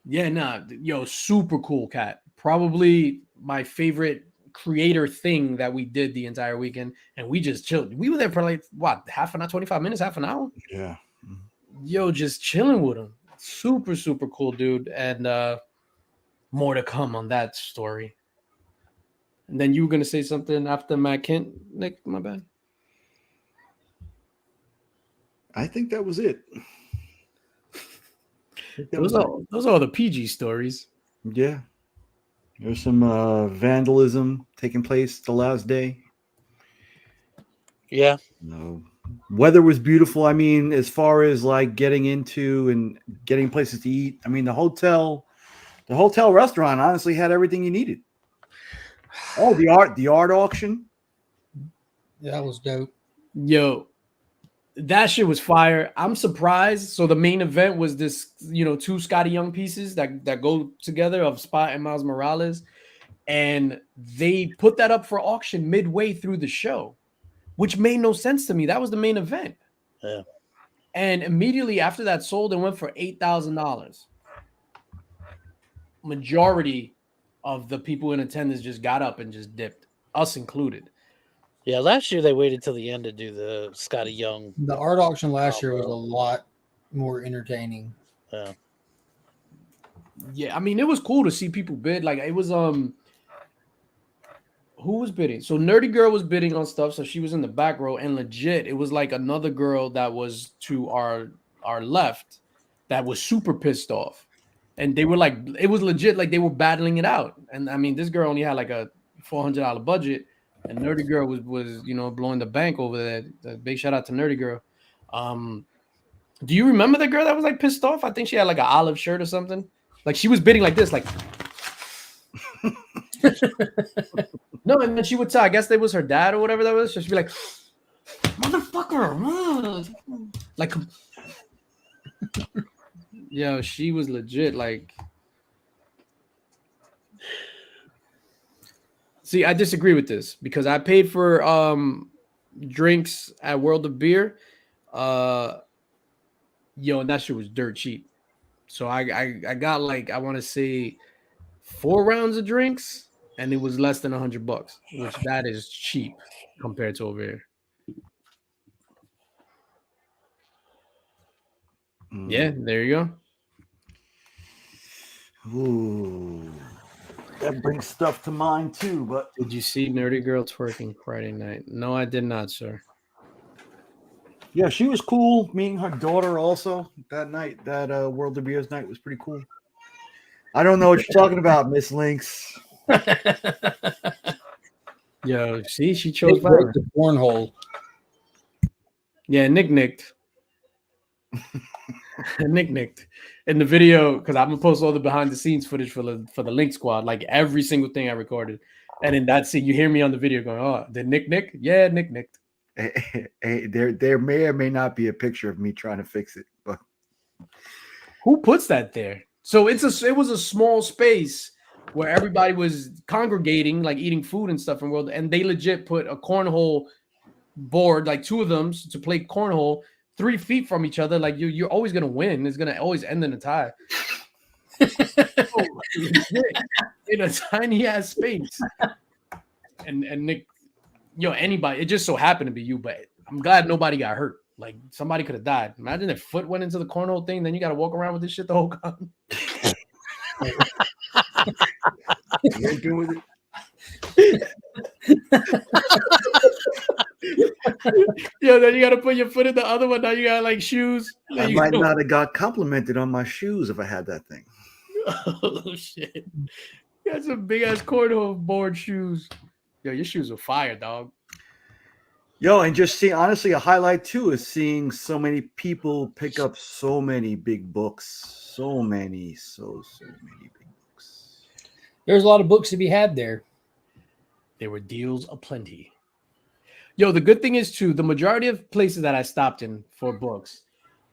Yeah, nah. Yo, super cool cat. Probably my favorite creator thing that we did the entire weekend. And we just chilled. We were there for like, what, half an hour, 25 minutes, half an hour? Yeah. Yo, just chilling with him. Super, super cool, dude. And more to come on that story. And then you were going to say something after Matt Kent, Nick? My bad. I think that was it. Those are all the PG stories. Yeah. There's some vandalism taking place the last day. Yeah. Weather was beautiful. I mean, as far as like getting into and getting places to eat, I mean, the hotel restaurant honestly had everything you needed. Oh, the art auction. That was dope. Yo, that shit was fire. I'm surprised. So the main event was this, two Scotty Young pieces that go together of Spot and Miles Morales. And they put that up for auction midway through the show, which made no sense to me. That was the main event. Yeah. And immediately after that sold and went for $8,000. Majority of the people in attendance just got up and just dipped, us included. Yeah, last year they waited till the end to do the Scotty Young. The art auction last year was a lot more entertaining. Yeah, I mean, it was cool to see people bid. Like, it was who was bidding? So Nerdy Girl was bidding on stuff, so she was in the back row, and legit, it was like another girl that was to our left that was super pissed off. And they were like, it was legit, like they were battling it out. And I mean, this girl only had like a $400 budget, and Nerdy Girl was blowing the bank over there. Big shout out to Nerdy Girl. Do you remember the girl that was like pissed off? I think she had like an olive shirt or something. Like she was bidding like this, like no, and then she would tell, I guess it was her dad or whatever that was. So she'd be like, motherfucker, like yo, she was legit like. See, I disagree with this because I paid for drinks at World of Beer. And that shit was dirt cheap. So I got like, I want to say 4 rounds of drinks, and it was less than $100, which that is cheap compared to over here. Yeah, there you go. Ooh. That brings stuff to mind too, but Did you see Nerdy Girl twerking Friday night? No, I did not, sir. yeah, she was cool. Meeting her daughter also that night, that World of Beers night was pretty cool. I don't know what you're talking about, Miss Lynx. Yo, see, she chose Nick broke violence. the cornhole. Yeah, Nick nicked. Nick nicked in the video because I'm gonna post all the behind the scenes footage for the Link Squad, like every single thing I recorded. And in that scene, you hear me on the video going, "Oh, did Nick nick? Yeah, Nick nicked." Hey, there may or may not be a picture of me trying to fix it, but Who puts that there? So it was a small space where everybody was congregating, like eating food and stuff, and they legit put a cornhole board, like two of them, to play cornhole 3 feet from each other. Like you're always gonna win. It's gonna always end in a tie. In a tiny ass space. And Nick, anybody, it just so happened to be you, but I'm glad nobody got hurt. Like somebody could have died. Imagine if foot went into the cornhole thing, then you got to walk around with this shit the whole time. you ain't doing with it. Then you got to put your foot in the other one. Now you got like shoes. I might not have got complimented on my shoes if I had that thing. Oh shit! You got some big ass cornhole board shoes. Yo, your shoes are fire, dog. Yo, and just see, honestly, a highlight too is seeing so many people pick up so many big books. So many big books. There's a lot of books to be had there. There were deals aplenty. Yo, the good thing is too, the majority of places that I stopped in for books,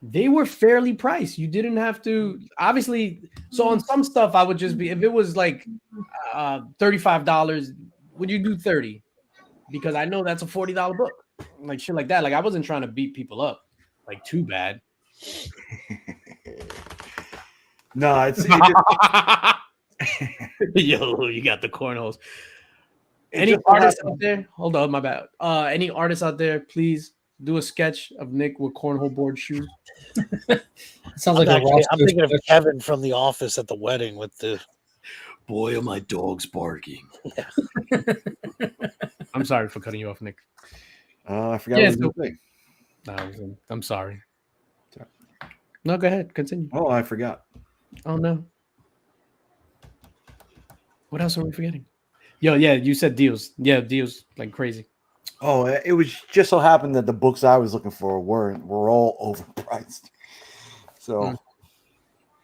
they were fairly priced. You didn't have to, obviously. So on some stuff, I would just be, if it was like $35, would you do 30? Because I know that's a $40 book, like shit like that. Like I wasn't trying to beat people up, like too bad. No, it's yo, you got the cornholes. Any artists out there? Hold on, my bad. Any artists out there? Please do a sketch of Nick with cornhole board shoes. Sounds like I'm thinking of Kevin from The Office at the wedding with the boy, are my dogs barking. I'm sorry for cutting you off, Nick. I forgot what I was going to say. No, I'm sorry. No, go ahead. Continue. Oh, I forgot. Oh, no. What else are we forgetting? Yo, yeah, you said deals. Yeah, deals like crazy. Oh, it was just so happened that the books I was looking for were all overpriced. So,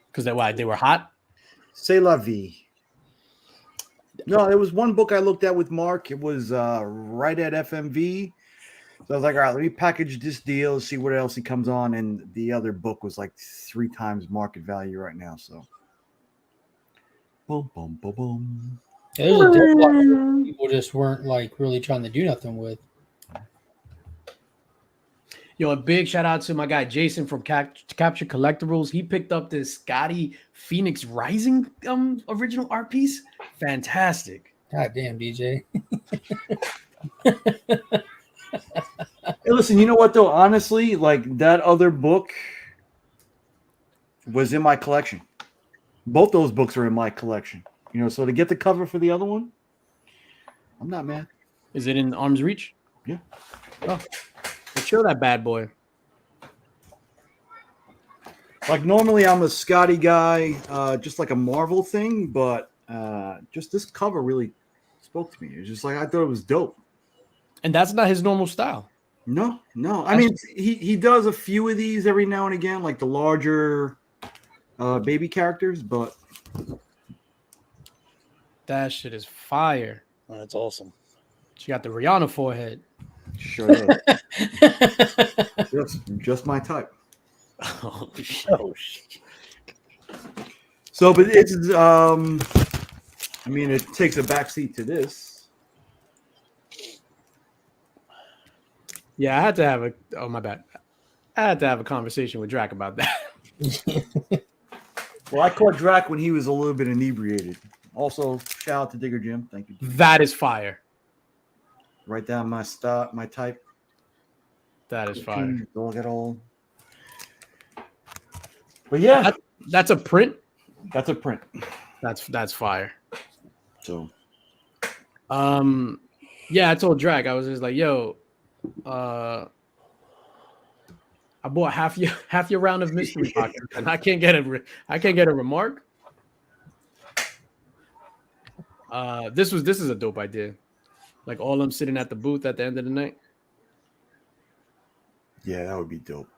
because they were hot. C'est la vie. No, there was one book I looked at with Mark. It was right at FMV. So I was like, all right, let me package this deal, see what else he comes on. And the other book was like 3 times market value right now. So, boom, boom, boom, boom. Yeah, there's a lot people just weren't like really trying to do nothing with. Yo, a big shout out to my guy Jason from Capture Collectibles. He picked up this Scotty Phoenix Rising original art piece. Fantastic. God damn, DJ. Hey, listen, you know what though? Honestly, like that other book was in my collection. Both those books are in my collection. You know, so to get the cover for the other one, I'm not mad. Is it in arm's reach? Yeah. Oh, let's show that bad boy. Like normally I'm a Scotty guy, just like a Marvel thing, but just this cover really spoke to me. It was just like I thought it was dope. And that's not his normal style. No. I mean, he does a few of these every now and again, like the larger baby characters, but that shit is fire. Oh, that's awesome. She got the Rihanna forehead. Sure is. just my type. Oh, shit. So, but it's I mean, it takes a backseat to this. Yeah, I had to have a conversation with Drac about that. Well, I caught Drac when he was a little bit inebriated. Also, shout out to Digger Jim. Thank you. That is fire. Write down my type. That is fire. Don't get all. But yeah, That's a print. that's a print. That's fire. So Yeah, I told Drake, I was just like, yo, I bought half your round of mystery boxes, and I can't get a remark. This is a dope idea. Like all them sitting at the booth at the end of the night. yeah, that would be dope.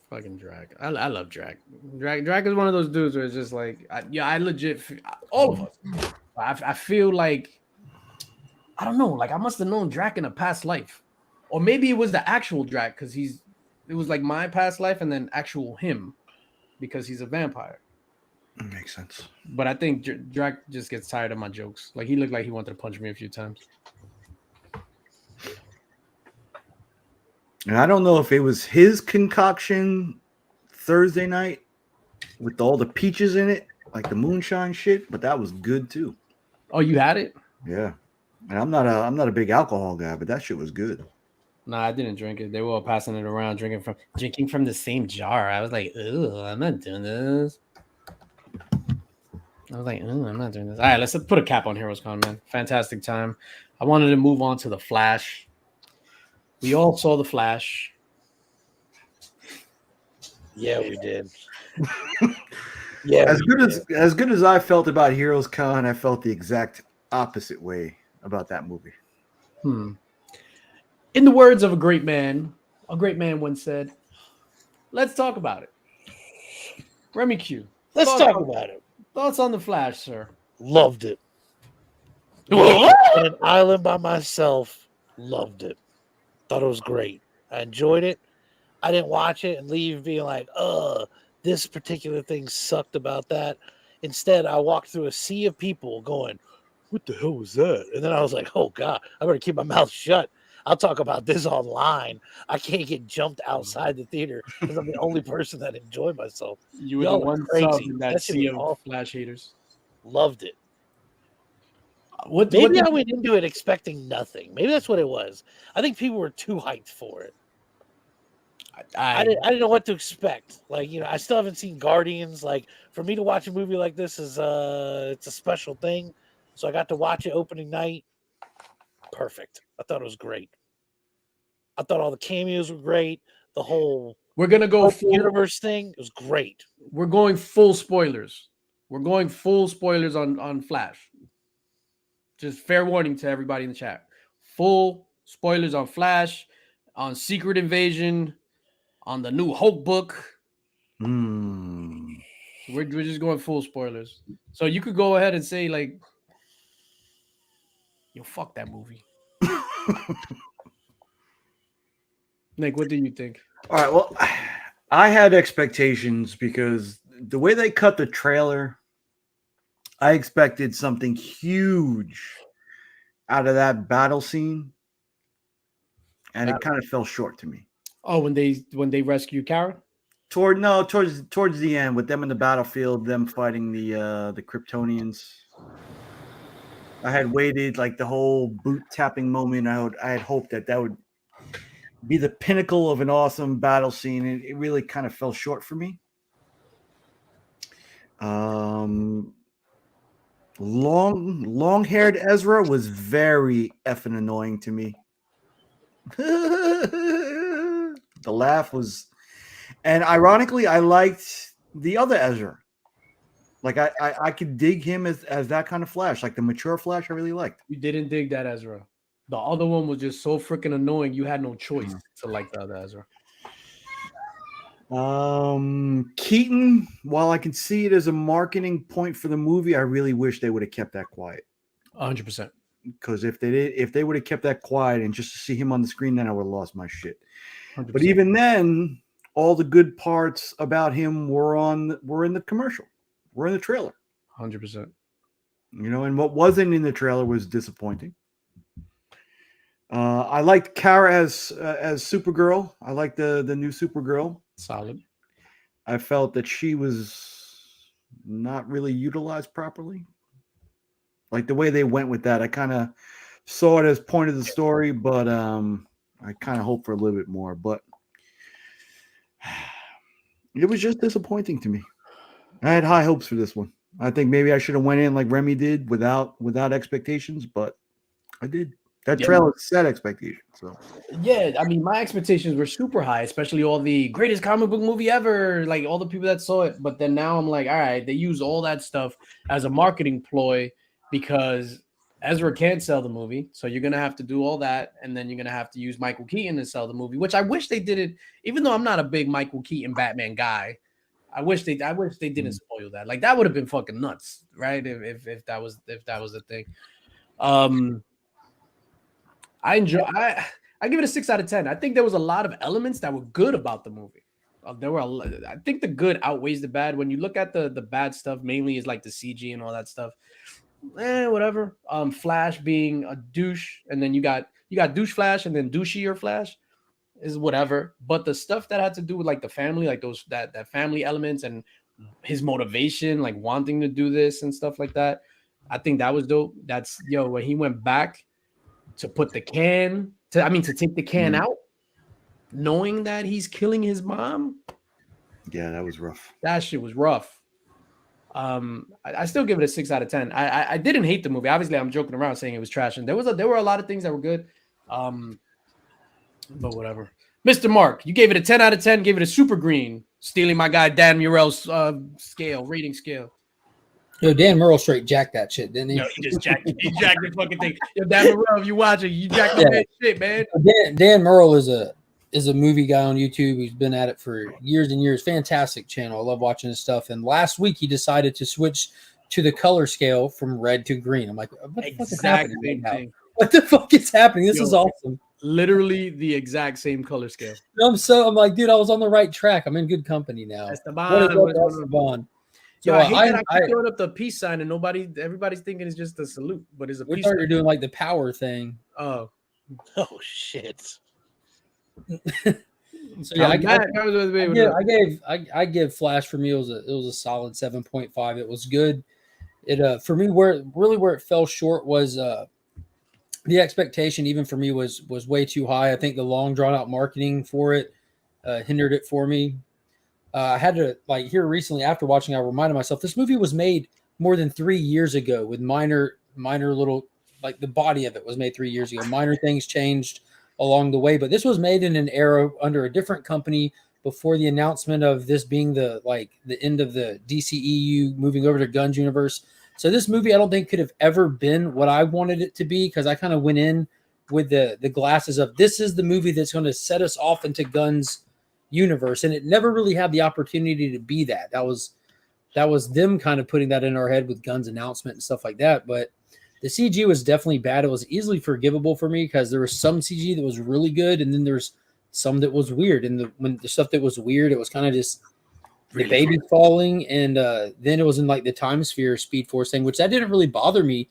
Fucking Drag. I love Drag. Drag is one of those dudes where it's just like, I legit, all of us. I feel like, I don't know, like I must have known Drag in a past life. Or maybe it was the actual Drag because it was like my past life and then actual him because he's a vampire. Makes sense. But I think Drag just gets tired of my jokes. Like he looked like he wanted to punch me a few times. And I don't know if it was his concoction Thursday night with all the peaches in it, like the moonshine shit, but that was good too. Oh, you had it? Yeah. And I'm not a big alcohol guy, but that shit was good. Nah, I didn't drink it. They were all passing it around, drinking from the same jar. I was like, "Ooh, I'm not doing this." I was like, "Ooh, I'm not doing this." All right, let's put a cap on Heroes Con, man. Fantastic time. I wanted to move on to the Flash. We all saw the Flash. Yeah, we did. Yeah, as good as I felt about Heroes Con, I felt the exact opposite way about that movie. In the words of a great man once said, "Let's talk about it." Remy Q. Let's talk about it. Thoughts on the Flash, sir? Loved it. On an island by myself. Loved it. Thought it was great. I enjoyed it. I didn't watch it and leave being like, this particular thing sucked about that. Instead, I walked through a sea of people going, what the hell was that? And then I was like, oh, God, I better keep my mouth shut. I'll talk about this online. I can't get jumped outside the theater because I'm the only person that enjoyed myself. You were Y'all the are one crazy. sub in that That shit sea was of awful. Flash haters. Loved it. What Maybe I went into it expecting nothing. Maybe that's what it was. I think people were too hyped for it. I didn't know what to expect. Like, you know, I still haven't seen Guardians. Like, for me to watch a movie like this is it's a special thing. So I got to watch it opening night. Perfect. I thought it was great. I thought all the cameos were great. The whole we're gonna go full universe thing, it was great. We're going full spoilers. We're going full spoilers on Flash. Just fair warning to everybody in the chat. Full spoilers on Flash, on Secret Invasion, on the new Hulk book. We're just going full spoilers. So you could go ahead and say, like, yo, fuck that movie. Nick, what do you think? All right, well, I had expectations because the way they cut the trailer, I expected something huge out of that battle scene, and it kind of fell short to me. Oh, when they rescue Kara? Towards the end, with them in the battlefield, them fighting the Kryptonians. I had waited like the whole boot tapping moment. I had hoped that would be the pinnacle of an awesome battle scene. It really kind of fell short for me. Long-haired Ezra was very effing annoying to me. The laugh was, and ironically, I liked the other Ezra. Like I could dig him as that kind of Flash, like the mature Flash. I really liked. You didn't dig that Ezra. The other one was just so freaking annoying. You had no choice to like the other Ezra. Keaton, while I can see it as a marketing point for the movie, I really wish they would have kept that quiet. 100%. Because if they would have kept that quiet and just to see him on the screen, then I would have lost my shit. 100%. But even then, all the good parts about him were in the commercial. Were in the trailer. 100%. You know, and what wasn't in the trailer was disappointing. I liked Kara as Supergirl. I liked the new Supergirl. Solid. I felt that she was not really utilized properly. Like the way they went with that, I kind of saw it as point of the story, but I kind of hope for a little bit more. But It was just disappointing to me. I had high hopes for this one. I think maybe I should have went in like Remy did without expectations, but I did. That trailer set expectations. So yeah, I mean, my expectations were super high, especially all the greatest comic book movie ever, like all the people that saw it. But then now I'm like, all right, they use all that stuff as a marketing ploy because Ezra can't sell the movie, so you're gonna have to do all that, and then you're gonna have to use Michael Keaton to sell the movie, which I wish they did it. Even though I'm not a big Michael Keaton Batman guy, I wish they didn't spoil that. Like that would have been fucking nuts, right? If that was the thing. I give it a 6 out of 10. I think there was a lot of elements that were good about the movie. I think the good outweighs the bad. When you look at the bad stuff, mainly is like the CG and all that stuff. Whatever. Flash being a douche, and then you got douche Flash, and then douchier Flash is whatever. But the stuff that had to do with like the family, like those that family elements and his motivation, like wanting to do this and stuff like that, I think that was dope. That's when he went back to put the can to take the can out, knowing that he's killing his mom. Yeah, that was rough. That shit was rough. I still give it a 6 out of 10. I didn't hate the movie. Obviously, I'm joking around saying it was trash, and there were a lot of things that were good. But whatever. Mr. Mark, you gave it a 10 out of 10, gave it a super green, stealing my guy Dan Murrell's rating scale. Yo, Dan Murrell straight jacked that shit, didn't he? No, he just jacked the fucking thing. Yo, Dan Murrell, if you watch it, you jacked that shit, man. Dan Murrell is a movie guy on YouTube. He's been at it for years and years. Fantastic channel. I love watching his stuff. And last week he decided to switch to the color scale from red to green. I'm like, what the fuck is happening right now? What the fuck is happening? This is awesome. Literally the exact same color scale. I'm like, dude, I was on the right track. I'm in good company now. Esteban. So I hate that I keep throwing up the peace sign and everybody's thinking it's just a salute, but it's a peace sign. You're doing like the power thing. Oh shit. So yeah, I gave Flash, for me it was a solid 7.5. It was good. It for me where it fell short was the expectation even for me was way too high. I think the long drawn out marketing for it hindered it for me. I had to here recently after watching, I reminded myself this movie was made more than 3 years ago with minor little, like the body of it was made 3 years ago. Minor things changed along the way, but this was made in an era under a different company before the announcement of this being the end of the DCEU moving over to Guns universe. So this movie I don't think could have ever been what I wanted it to be, because I kind of went in with the glasses of this is the movie that's going to set us off into Guns universe, and it never really had the opportunity to be that. That was them kind of putting that in our head with Guns announcement and stuff like that. But the CG was definitely bad. It was easily forgivable for me because there was some CG that was really good, and then there's some that was weird. And when the stuff that was weird, it was kind of just the baby falling, and then it was in like the time sphere Speed Force thing, which that didn't really bother me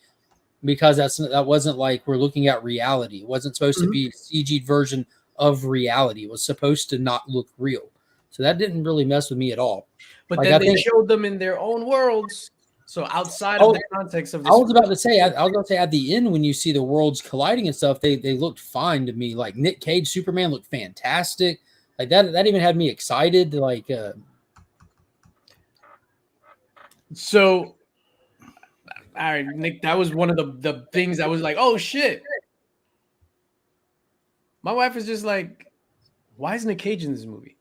because that wasn't like we're looking at reality. It wasn't supposed to be a CG version of reality. It was supposed to not look real, so that didn't really mess with me at all. But then they showed them in their own worlds, so outside of the context of this. I was about to say at the end when you see the worlds colliding and stuff, they looked fine to me. Like Nick Cage Superman looked fantastic. Like that even had me excited. So, all right, Nick, that was one of the things I was like, oh shit. My wife is just like, why is Nick Cage in this movie?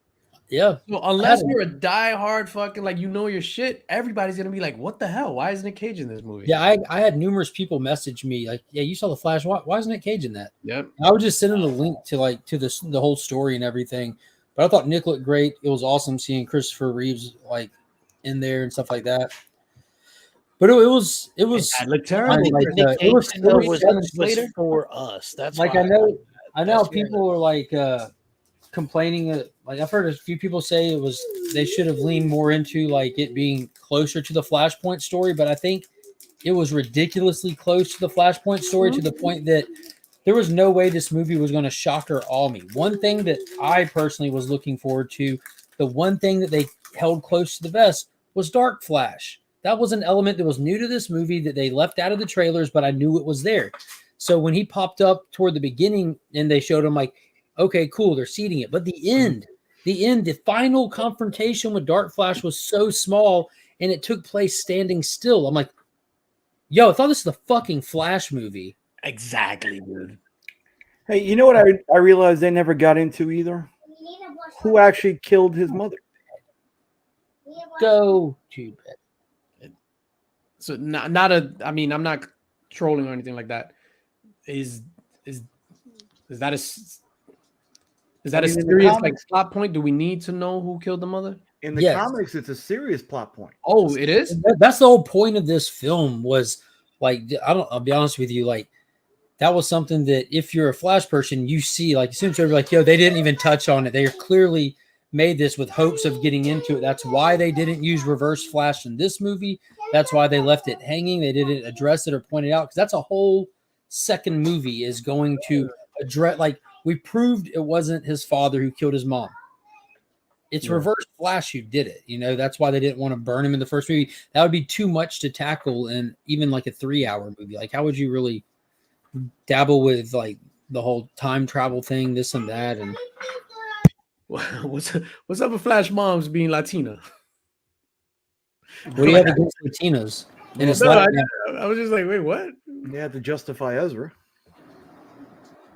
Yeah. So unless you're a diehard fucking your shit, everybody's gonna be like, what the hell? Why is Nick Cage in this movie? Yeah, I had numerous people message me like, yeah, you saw the Flash. Why is Nick Cage in that? Yep. I would just send them the link to the whole story and everything. But I thought Nick looked great. It was awesome seeing Christopher Reeves in there and stuff like that. But it was looked terrible. It was for us. That's like I know people are complaining. I've heard a few people say they should have leaned more into it being closer to the Flashpoint story, but I think it was ridiculously close to the Flashpoint story to the point that there was no way this movie was going to shock or awe me. One thing that I personally was looking forward to, the one thing that they held close to the vest was Dark Flash. That was an element that was new to this movie that they left out of the trailers, but I knew it was there. So when he popped up toward the beginning and they showed him okay, cool, they're seeding it. But the end, the final confrontation with Dark Flash was so small, and it took place standing still. I'm like, yo, I thought this was the fucking Flash movie. Exactly, dude. Hey, you know what I realized they never got into either? Who actually killed his mother? Go to bed. So not a. I mean, I'm not trolling or anything like that. Is that a serious like plot point? Do we need to know who killed the mother? In the comics, it's a serious plot point. Oh, it is. That's the whole point of this film. Was like, I'll be honest with you, like that was something that if you're a Flash person, you see, like as soon as you're like, yo, they didn't even touch on it. They clearly made this with hopes of getting into it. That's why they didn't use Reverse Flash in this movie. That's why they left it hanging. They didn't address it or point it out, because that's a whole second movie is going to address. Like, we proved it wasn't his father who killed his mom. It's Reverse Flash who did it. You know, that's why they didn't want to burn him in the first movie. That would be too much to tackle in even like a 3-hour movie. Like, how would you really dabble with like the whole time travel thing, this and that? And what's up with Flash moms being Latina? What do you have against Latinas? And it's I was just like, wait, what? They had to justify Ezra.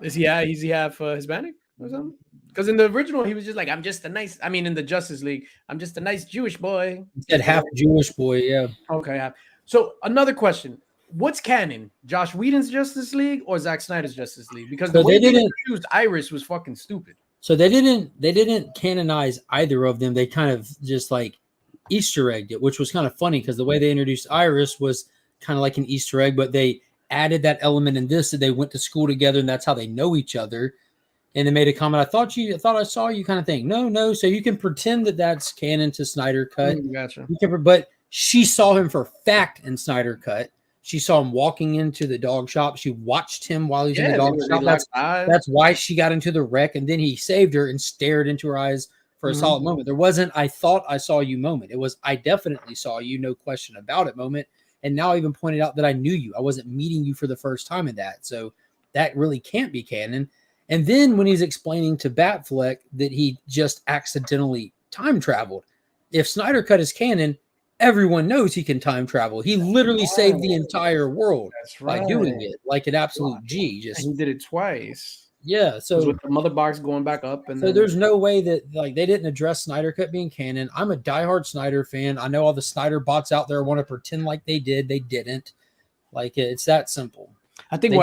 Is he half Hispanic or something? Because in the original, he was just like, I'm just a nice. I mean, in the Justice League, I'm just a nice Jewish boy. He said half Jewish boy, yeah. Okay. So another question: what's canon? Josh Whedon's Justice League or Zack Snyder's Justice League? Because the way they introduced Iris was fucking stupid. So they didn't canonize either of them. They kind of just like Easter egged it, which was kind of funny because the way they introduced Iris was kind of like an Easter egg, but they added that element in this that they went to school together and that's how they know each other. And they made a comment, I thought I saw you, kind of thing. No. So you can pretend that that's canon to Snyder Cut. Gotcha. But she saw him for fact in Snyder Cut. She saw him walking into the dog shop. She watched him while he was in the dog shop. That's why she got into the wreck. And then he saved her and stared into her eyes for a solid moment. There wasn't, I thought I saw you moment. It was, I definitely saw you, no question about it moment. And now I even pointed out that I knew you. I wasn't meeting you for the first time in that. So that really can't be canon. And then when he's explaining to Batfleck that he just accidentally time traveled, if Snyder Cut is canon, everyone knows he can time travel. He literally saved the entire world by doing it, like an absolute G. Just he did it twice. Yeah, so with the mother box going back up, and so there's no way that like they didn't address Snyder Cut being canon. I'm a diehard Snyder fan. I know all the Snyder bots out there want to pretend like they did. They didn't. Like it's that simple. I think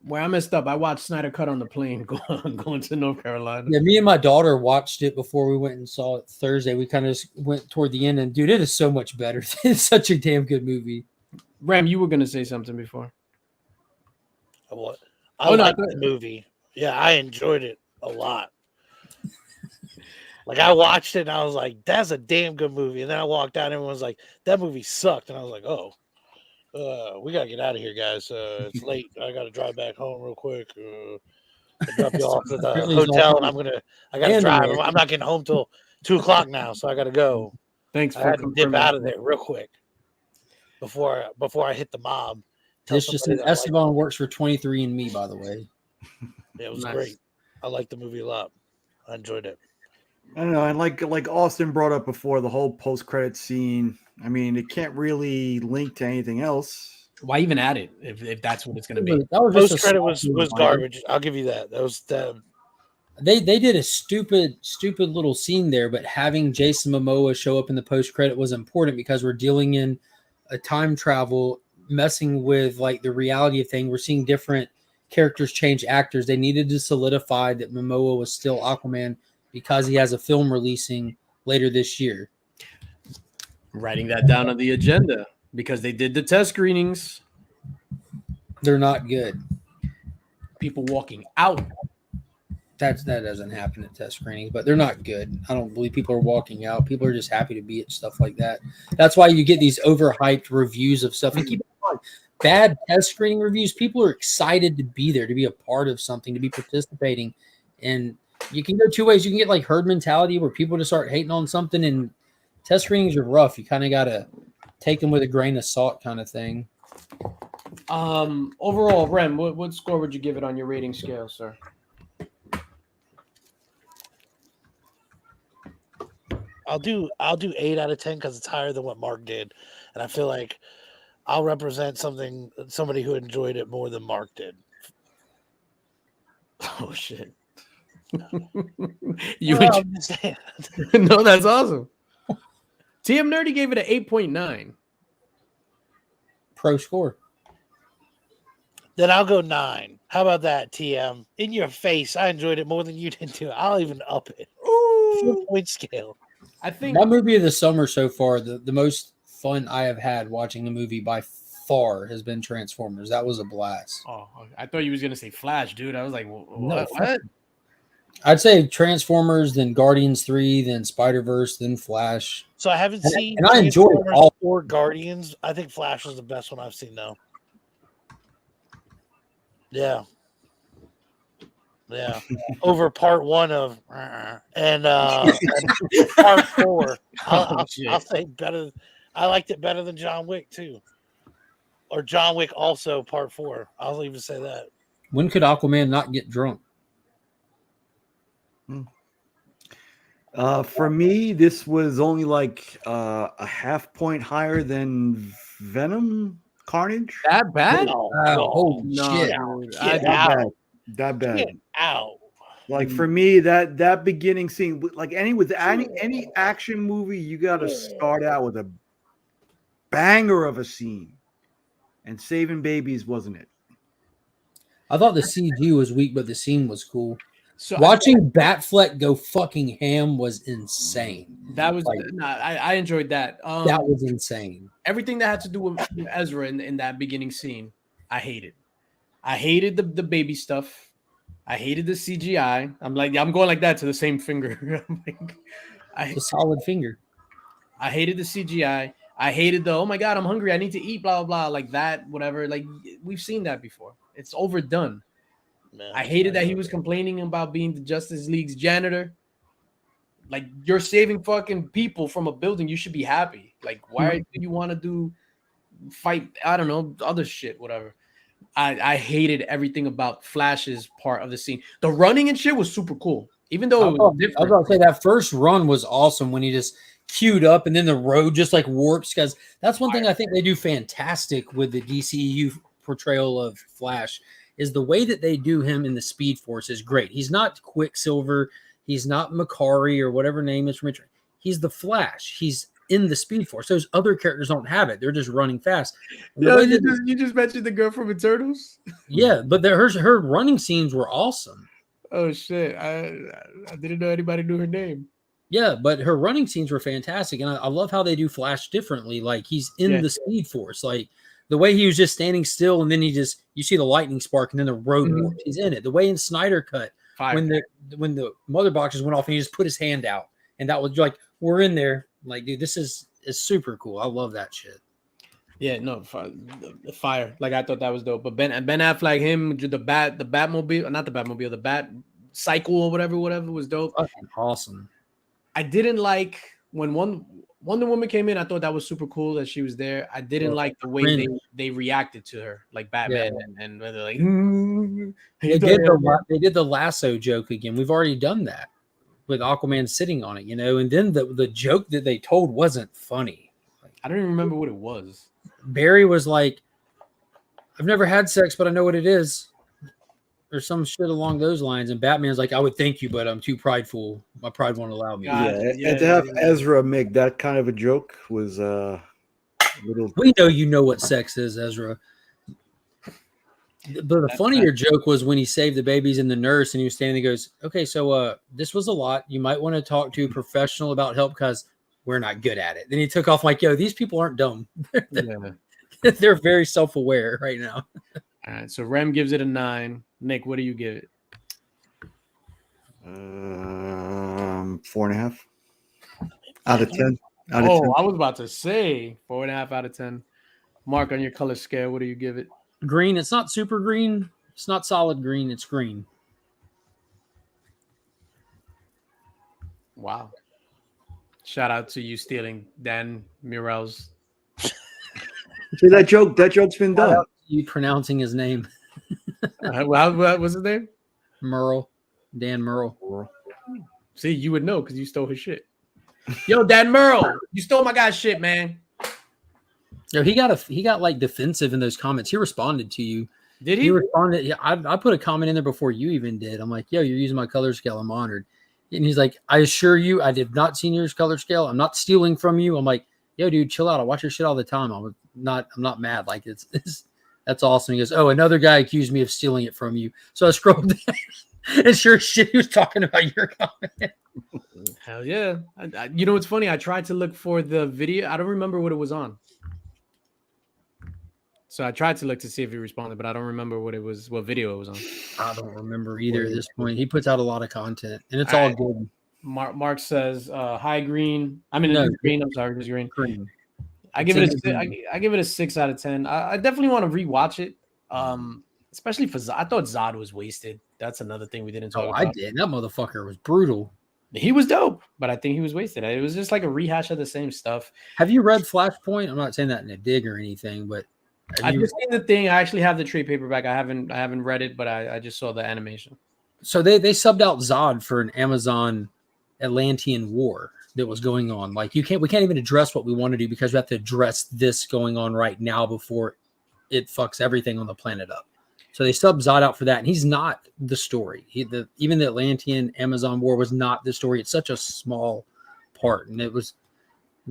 where I messed up, I watched Snyder Cut on the plane going to North Carolina. Yeah, me and my daughter watched it before we went and saw it Thursday. We kind of just went toward the end, and dude, it is so much better. It's such a damn good movie. Ram, you were gonna say something before. What? I liked the movie. Yeah, I enjoyed it a lot. Like I watched it and I was like, "That's a damn good movie." And then I walked out and everyone was like, "That movie sucked." And I was like, "Oh, we gotta get out of here, guys. It's late. I gotta drive back home real quick. I'll drop you off at the hotel, and I gotta drive. I'm not getting home till 2:00 now, so I gotta go." Thanks I had to dip out of there real quick before I hit the mob. This just says Esteban works for 23andMe, by the way. It was great. I liked the movie a lot. I enjoyed it. I don't know. And like Austin brought up before, the whole post-credit scene. I mean, it can't really link to anything else. Why even add it if that's what it's going to be? Post-credit was garbage. I'll give you that. That was They did a stupid little scene there, but having Jason Momoa show up in the post-credit was important because we're dealing in a time travel, messing with like the reality of things. We're seeing different characters change actors. They needed to solidify that Momoa was still Aquaman because he has a film releasing later this year. Writing that down on the agenda because they did the test screenings. They're not good. People walking out. That doesn't happen at test screenings, but they're not good. I don't believe people are walking out. People are just happy to be at stuff like that. That's why you get these overhyped reviews of stuff. And keep in mind, bad test screening reviews, people are excited to be there, to be a part of something, to be participating. And you can go two ways. You can get like herd mentality where people just start hating on something, and test screenings are rough. You kind of got to take them with a grain of salt kind of thing. Overall, Rem, what score would you give it on your rating scale, sir? I'll do 8 out of 10 because it's higher than what Mark did, and I feel like I'll represent somebody who enjoyed it more than Mark did. Oh shit. Well, I'm just saying. No, that's awesome. TM Nerdy gave it an 8.9. Pro score. Then I'll go 9. How about that, TM? In your face, I enjoyed it more than you did too. I'll even up it. Ooh. 4-point scale. I think My movie of the summer so far, the most fun I have had watching the movie by far has been Transformers. That was a blast. Oh, I thought you was gonna say Flash, dude. I was like, No, what? I'd say Transformers, then Guardians 3, then Spider-Verse, then Flash. So I haven't seen and I enjoyed Transformers all- or Guardians. I think Flash was the best one I've seen though. Yeah. Yeah. Over part 1 of and part 4. I'll say better. I liked it better than John Wick too. Or John Wick also part 4. I'll even say that. When could Aquaman not get drunk? For me, this was only like a half point higher than Venom Carnage. That bad? Holy No, shit. dude. Get That out. bad. That bad. Get out. Like for me, that beginning scene, like any action movie, you got to start out with a banger of a scene, and Saving Babies wasn't it. I thought the CG was weak, but the scene was cool. So Watching Batfleck go fucking ham was insane. that was like- I enjoyed that. That was insane. Everything that had to do with Ezra in that beginning scene, I hated. I hated the baby stuff. I hated the CGI. I'm going like that to the same finger. I'm like, It's a solid finger. I hated the CGI. I hated the, oh my God, I'm hungry. I need to eat, blah, blah, blah, like that, whatever. Like, we've seen that before. It's overdone. Man, I hated that he was complaining about being the Justice League's janitor. Like, you're saving fucking people from a building. You should be happy. Like, why do you want to fight, I don't know, other shit, whatever. I hated everything about Flash's part of the scene. The running and shit was super cool. Even though it was I was different. about to say that first run was awesome when he just queued up and then the road just like warps, because that's one thing I think they do fantastic with the DCEU portrayal of Flash is the way that they do him in the Speed Force is great. He's not Quicksilver, he's not Makari or whatever name is from it. He's the Flash. He's in the Speed Force. Those other characters don't have it. They're just running fast. You just mentioned the girl from Eternals. Yeah, but her running scenes were awesome. Oh shit! I didn't know anybody knew her name. Yeah, but her running scenes were fantastic, and I love how they do Flash differently. Like he's in the Speed Force, like the way he was just standing still, and then you see the lightning spark, and then the road warps. He's in it. The way in Snyder Cut when the mother boxes went off, and he just put his hand out, and that was like we're in there. Like, dude, this is super cool. I love that shit. Yeah, no, fire. Like I thought that was dope. But Ben Affleck, him, the Batmobile, not the Batmobile, the Bat Cycle or whatever was dope. Fucking awesome. I didn't like when Wonder Woman came in. I thought that was super cool that she was there. I didn't like the way they reacted to her, like Batman, and they're like, they did the lasso joke again. We've already done that with Aquaman sitting on it, and then the joke that they told wasn't funny. I don't even remember what it was. Barry was like, I've never had sex, but I know what it is. Or some shit along those lines. And Batman's like, I would thank you, but I'm too prideful. My pride won't allow me. And to have Ezra make that kind of a joke was a little. We know you know what sex is, Ezra. But the funnier joke was when he saved the babies and the nurse, and he was standing there and goes, okay, so this was a lot. You might want to talk to a professional about help because we're not good at it. Then he took off like, yo, these people aren't dumb. They're very self-aware right now. All right, so Rem gives it a 9. Nick, what do you give it? 4.5 out of 10. I was about to say 4.5 out of 10. Mark, on your color scale, what do you give it? Green. It's not super green. It's not solid green. It's green. Wow. Shout out to you stealing Dan Murrell's. See that joke's been done. You pronouncing his name. What was his name? Merle. Dan Merle. See, you would know because you stole his shit. Yo, Dan Merle, you stole my guy's shit, man. Yo, he got like defensive in those comments. He responded to you. Did He he? responded. Yeah, I put a comment in there before you even did. I'm like, yo, you're using my color scale. I'm honored. And he's like, I assure you, I did not see your color scale. I'm not stealing from you. I'm like, yo, dude, chill out. I watch your shit all the time. I'm not mad. Like it's that's awesome. He goes, oh, another guy accused me of stealing it from you. So I scrolled down and sure as shit, he was talking about your comment. Hell yeah. You know what's funny? I tried to look for the video. I don't remember what it was on. So I tried to look to see if he responded, but I don't remember what video it was on. I don't remember either at this point. He puts out a lot of content, and it's all good. Mark says, "Hi, Green." I mean, No, Green. I'm sorry, it's Green. Green. I give it a 6 out of 10. I definitely want to rewatch it. Especially for Zod. I thought Zod was wasted. That's another thing we didn't talk about. I did. That motherfucker was brutal. He was dope, but I think he was wasted. It was just like a rehash of the same stuff. Have you read Flashpoint? I'm not saying that in a dig or anything, but I've just seen the thing. I actually have the trade paperback. I haven't read it, but I just saw the animation. So they subbed out Zod for an Amazon Atlantean war that was going on. Like we can't even address what we want to do because we have to address this going on right now before it fucks everything on the planet up. So they subbed Zod out for that, and he's not the story. Even the Atlantean Amazon war was not the story. It's such a small part, and it's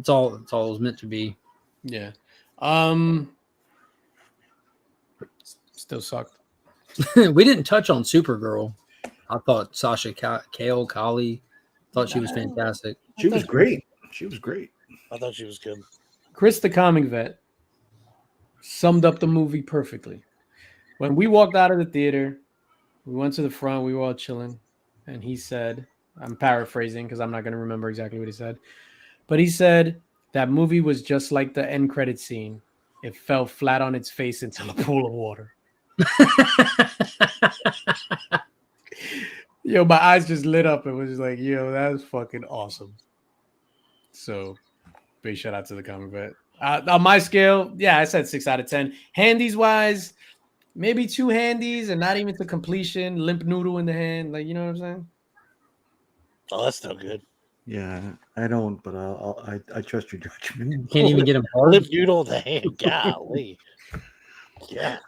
all it was meant to be. Yeah. Still sucked. We didn't touch on Supergirl. I thought Sasha Kali thought she was fantastic. She was great. I thought she was good. Chris, the comic vet, summed up the movie perfectly. When we walked out of the theater, we went to the front. We were all chilling, and he said, "I'm paraphrasing because I'm not going to remember exactly what he said, but he said that movie was just like the end credit scene. It fell flat on its face into a pool of water." Yo, my eyes just lit up. It was just like, yo, that's fucking awesome. So, big shout out to the comic vet. On my scale, yeah, I said 6 out of 10. Handies wise, maybe 2 handies and not even to completion. Limp noodle in the hand, like, you know what I'm saying? Oh, that's no good. Yeah, I don't, but I trust your judgment. Can't even get him hard. Lip noodle in the hand. Golly. Yeah.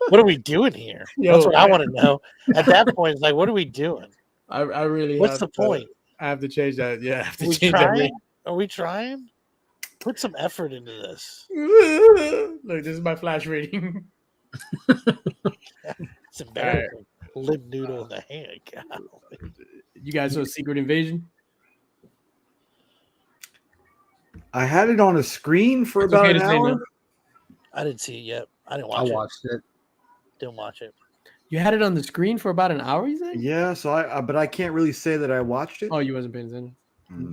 What are we doing here? Yo, that's what I want to know. At that point, it's like, what are we doing? I really What's the point? I have to change that. Yeah, I have to We change trying? that. Are we trying? Put some effort into this. Look, this is my flash rating. It's embarrassing. Lip noodle in the hand. Golly. You guys saw Secret Invasion? I had it on a screen for about an hour. I didn't see it yet. I didn't I watch it. watched it. Didn't watch it. You had it on the screen for about an hour, you said? Yeah, so but I can't really say that I watched it. Oh, you wasn't paying attention.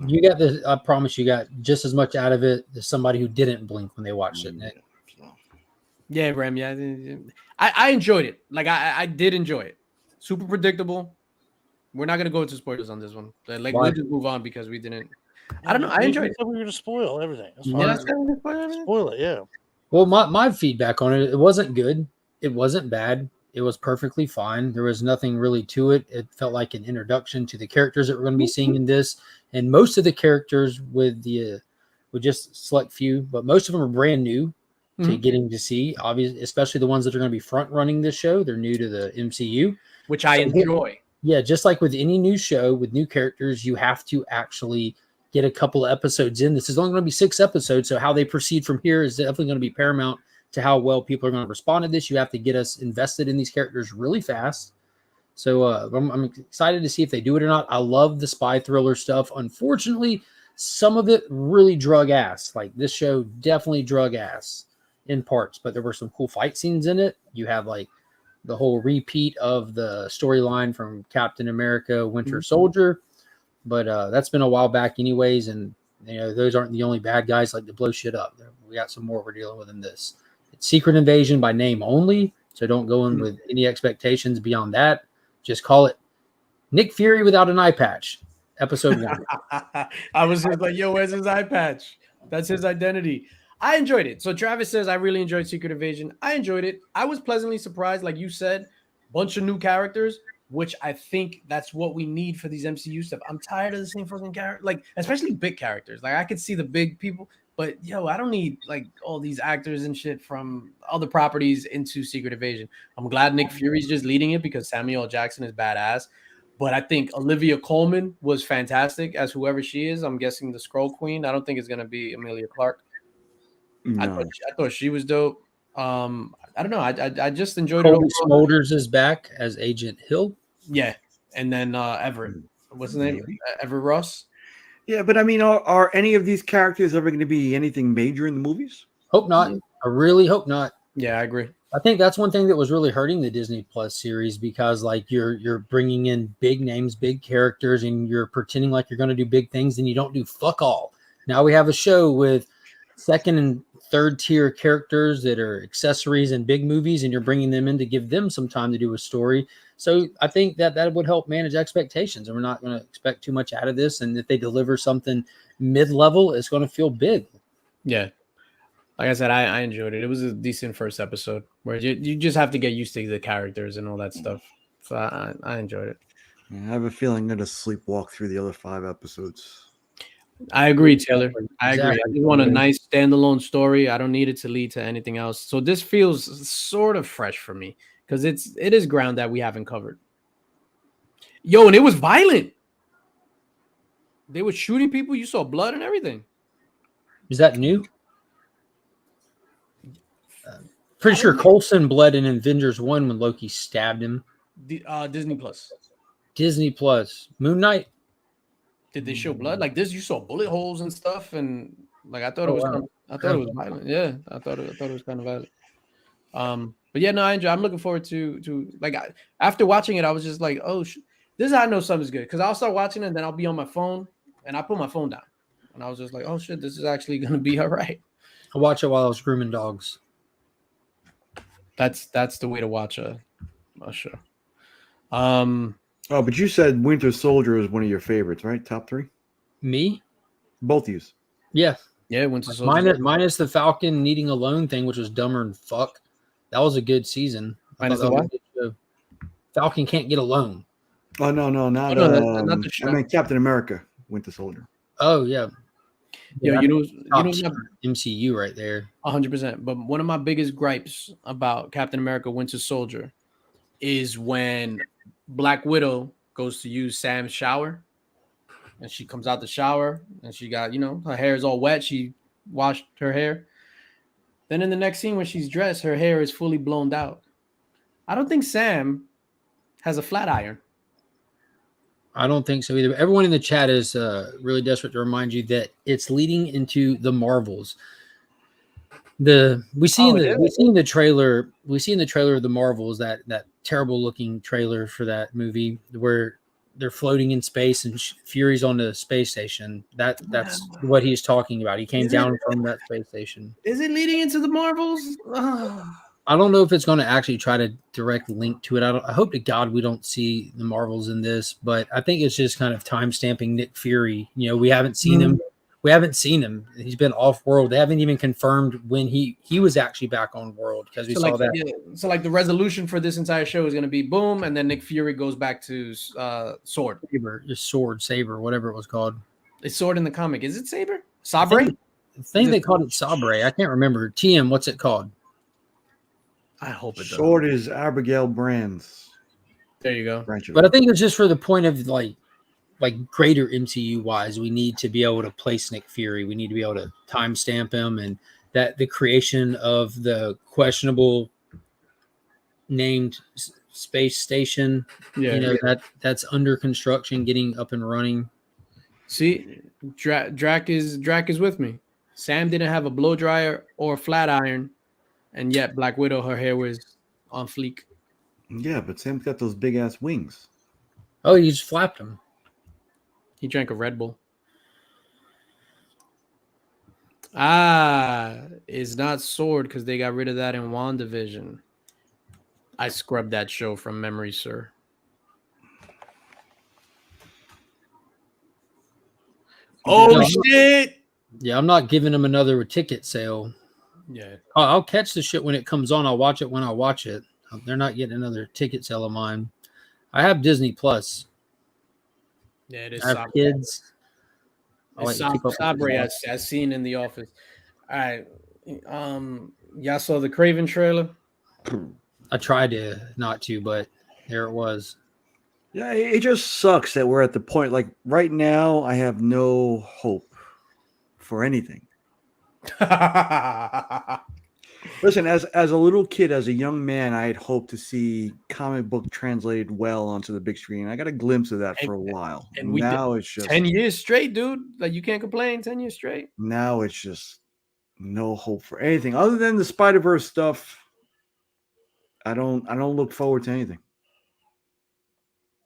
You got this. I promise you got just as much out of it as somebody who didn't blink when they watched it, Nick. Yeah, Ram. Yeah, I enjoyed it. Like I did enjoy it. Super predictable. We're not gonna go into spoilers on this one. Like we'll just move on because we didn't. I don't know. I enjoyed it. We were gonna spoil everything. That's Yeah, fine. Spoil it. Yeah. Well, my feedback on it wasn't good. It wasn't bad. It was perfectly fine. There was nothing really to it. It felt like an introduction to the characters that we're going to be seeing in this. And most of the characters with just select few, but most of them are brand new to getting to see, obviously, especially the ones that are going to be front running this show. They're new to the MCU, which I enjoy. Yeah, just like with any new show with new characters, you have to actually get a couple of episodes in. This is only going to be 6 episodes, so how they proceed from here is definitely going to be paramount to how well people are going to respond to this. You have to get us invested in these characters really fast. So I'm excited to see if they do it or not. I love the spy thriller stuff. Unfortunately, some of it really drug ass. Like this show definitely drug ass in parts, but there were some cool fight scenes in it. You have like the whole repeat of the storyline from Captain America Winter Soldier, but that's been a while back anyways, and you know those aren't the only bad guys like to blow shit up. We got some more we're dealing with in this. It's Secret Invasion by name only, so don't go in with any expectations beyond that. Just call it Nick Fury without an eye patch, episode 1. I was just like, yo, where's his eye patch? That's his identity. I enjoyed it. So Travis says, I really enjoyed Secret Invasion. I enjoyed it. I was pleasantly surprised, like you said, bunch of new characters, which I think that's what we need for these MCU stuff. I'm tired of the same fucking character, like especially big characters. Like I could see the big people, but yo, I don't need like all these actors and shit from other properties into Secret Invasion. I'm glad Nick Fury's just leading it because Samuel L. Jackson is badass. But I think Olivia Colman was fantastic as whoever she is. I'm guessing the Skrull Queen. I don't think it's gonna be Emilia Clarke. No. I thought she was dope. I don't know. I just enjoyed Colby it. Smulders is back as Agent Hill. Yeah, and then Everett. What's his name? Everett Ross. Yeah, but I mean, are any of these characters ever going to be anything major in the movies? Hope not. I really hope not. Yeah, I agree. I think that's one thing that was really hurting the Disney Plus series because like you're bringing in big names, big characters, and you're pretending like you're going to do big things, and you don't do fuck all. Now we have a show with second and third tier characters that are accessories in big movies, and you're bringing them in to give them some time to do a story. So I think that would help manage expectations, and we're not going to expect too much out of this. And if they deliver something mid-level, it's going to feel big. Yeah. Like I said, I enjoyed it. It was a decent first episode where you just have to get used to the characters and all that stuff. So I enjoyed it. Yeah, I have a feeling I'm going to sleepwalk through the other 5 episodes. I agree, Taylor. I agree. Exactly. I just want a nice standalone story. I don't need it to lead to anything else. So this feels sort of fresh for me because it is ground that we haven't covered. Yo, and it was violent. They were shooting people. You saw blood and everything. Is that new? Pretty sure Coulson bled in Avengers 1 when Loki stabbed him. Disney Plus. Disney Plus. Moon Knight. Did they show blood like this? You saw bullet holes and stuff, and like I thought it was. Wow. I thought it was violent. Yeah, I thought it was kind of violent. But yeah, no, I enjoy. I'm looking forward to like after watching it, I was just like, oh, this is how I know something's good because I'll start watching it, and then I'll be on my phone, and I put my phone down, and I was just like, oh shit, this is actually gonna be all right. I watched it while I was grooming dogs. That's the way to watch a show. Oh, but you said Winter Soldier is one of your favorites, right? Top 3? Me? Both of you. Yeah. Yeah, Winter Soldier. Minus the Falcon needing a loan thing, which was dumber than fuck. That was a good season. Minus the what? Falcon can't get a loan. Oh, no, not the show. I mean Captain America, Winter Soldier. Oh, yeah. Yo, you know MCU right there. 100%. But one of my biggest gripes about Captain America Winter Soldier is when Black Widow goes to use Sam's shower and she comes out the shower and she got, her hair is all wet. She washed her hair. Then in the next scene when she's dressed, her hair is fully blown out. I don't think Sam has a flat iron. I don't think so either. Everyone in the chat is really desperate to remind you that it's leading into the Marvels. We see in the trailer of the Marvels that terrible looking trailer for that movie where they're floating in space and Fury's on the space station. That's what he's talking about. He came down from that space station. Is it leading into the Marvels? I don't know if it's going to actually try to direct link to it. I hope to God we don't see the Marvels in this, but I think it's just kind of time stamping Nick Fury. We haven't seen him. We haven't seen him. He's been off world. They haven't even confirmed when he was actually back on world because we saw that. Yeah, so like the resolution for this entire show is going to be boom, and then Nick Fury goes back to sword. Saber, whatever it was called. It's sword in the comic. Is it Saber? Sabre? I think they called it Sabre. I can't remember. TM, what's it called? I hope it does. Sword is Abigail Brand's. There you go. But I think it's just for the point of like greater MCU wise, we need to be able to place Nick Fury. We need to be able to timestamp him, and that the creation of the questionable named space station, that's under construction, getting up and running. See, Drac is with me. Sam didn't have a blow dryer or a flat iron, and yet Black Widow, her hair was on fleek. Yeah, but Sam's got those big ass wings. Oh, you just flapped him. He drank a Red Bull. It's not Sword because they got rid of that in WandaVision. I scrubbed that show from memory, sir. Oh, shit! Yeah, I'm not giving him another ticket sale. Yeah. I'll catch the shit when it comes on. I'll watch it when I watch it. They're not getting another ticket sale of mine. I have Disney Plus. Yeah, it is. I have kids. I like It's to keep up with Sabre it. as seen in The Office. All right. Y'all saw the Craven trailer? I tried to not to, but there it was. Yeah, it just sucks that we're at the point. Like right now, I have no hope for anything. Listen, as a little kid, as a young man, I had hoped to see comic book translated well onto the big screen. I got a glimpse of that for a while, and we now did it's just 10 years straight, dude. Like, you can't complain. 10 years straight. now it's just no hope for anything other than the Spider-Verse stuff. I don't look forward to anything.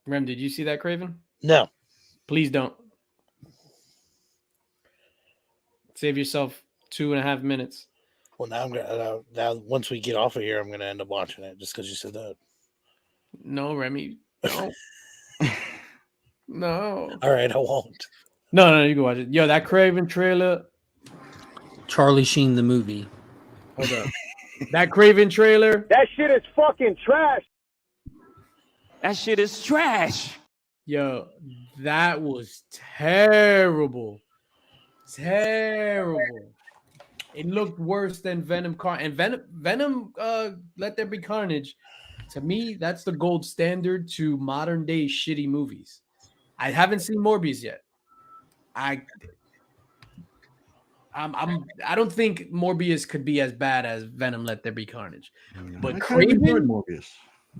Rem, did you see that, Craven? No. Please don't. Save yourself 2.5 minutes. Well, now I'm gonna. Now, once we get off of here, I'm gonna end up watching it just because you said that. No, Remy. No. No. All right, I won't. No, you can watch it. Yo, that Craven trailer. Charlie Sheen the movie. Hold up. That Craven trailer. That shit is fucking trash. That shit is trash. Yo, that was terrible. Terrible. It looked worse than Venom. And Venom, Let There Be Carnage. To me, that's the gold standard to modern day shitty movies. I haven't seen Morbius yet. I don't think Morbius could be as bad as Venom Let There Be Carnage. But I kind of enjoyed Craven, Morbius.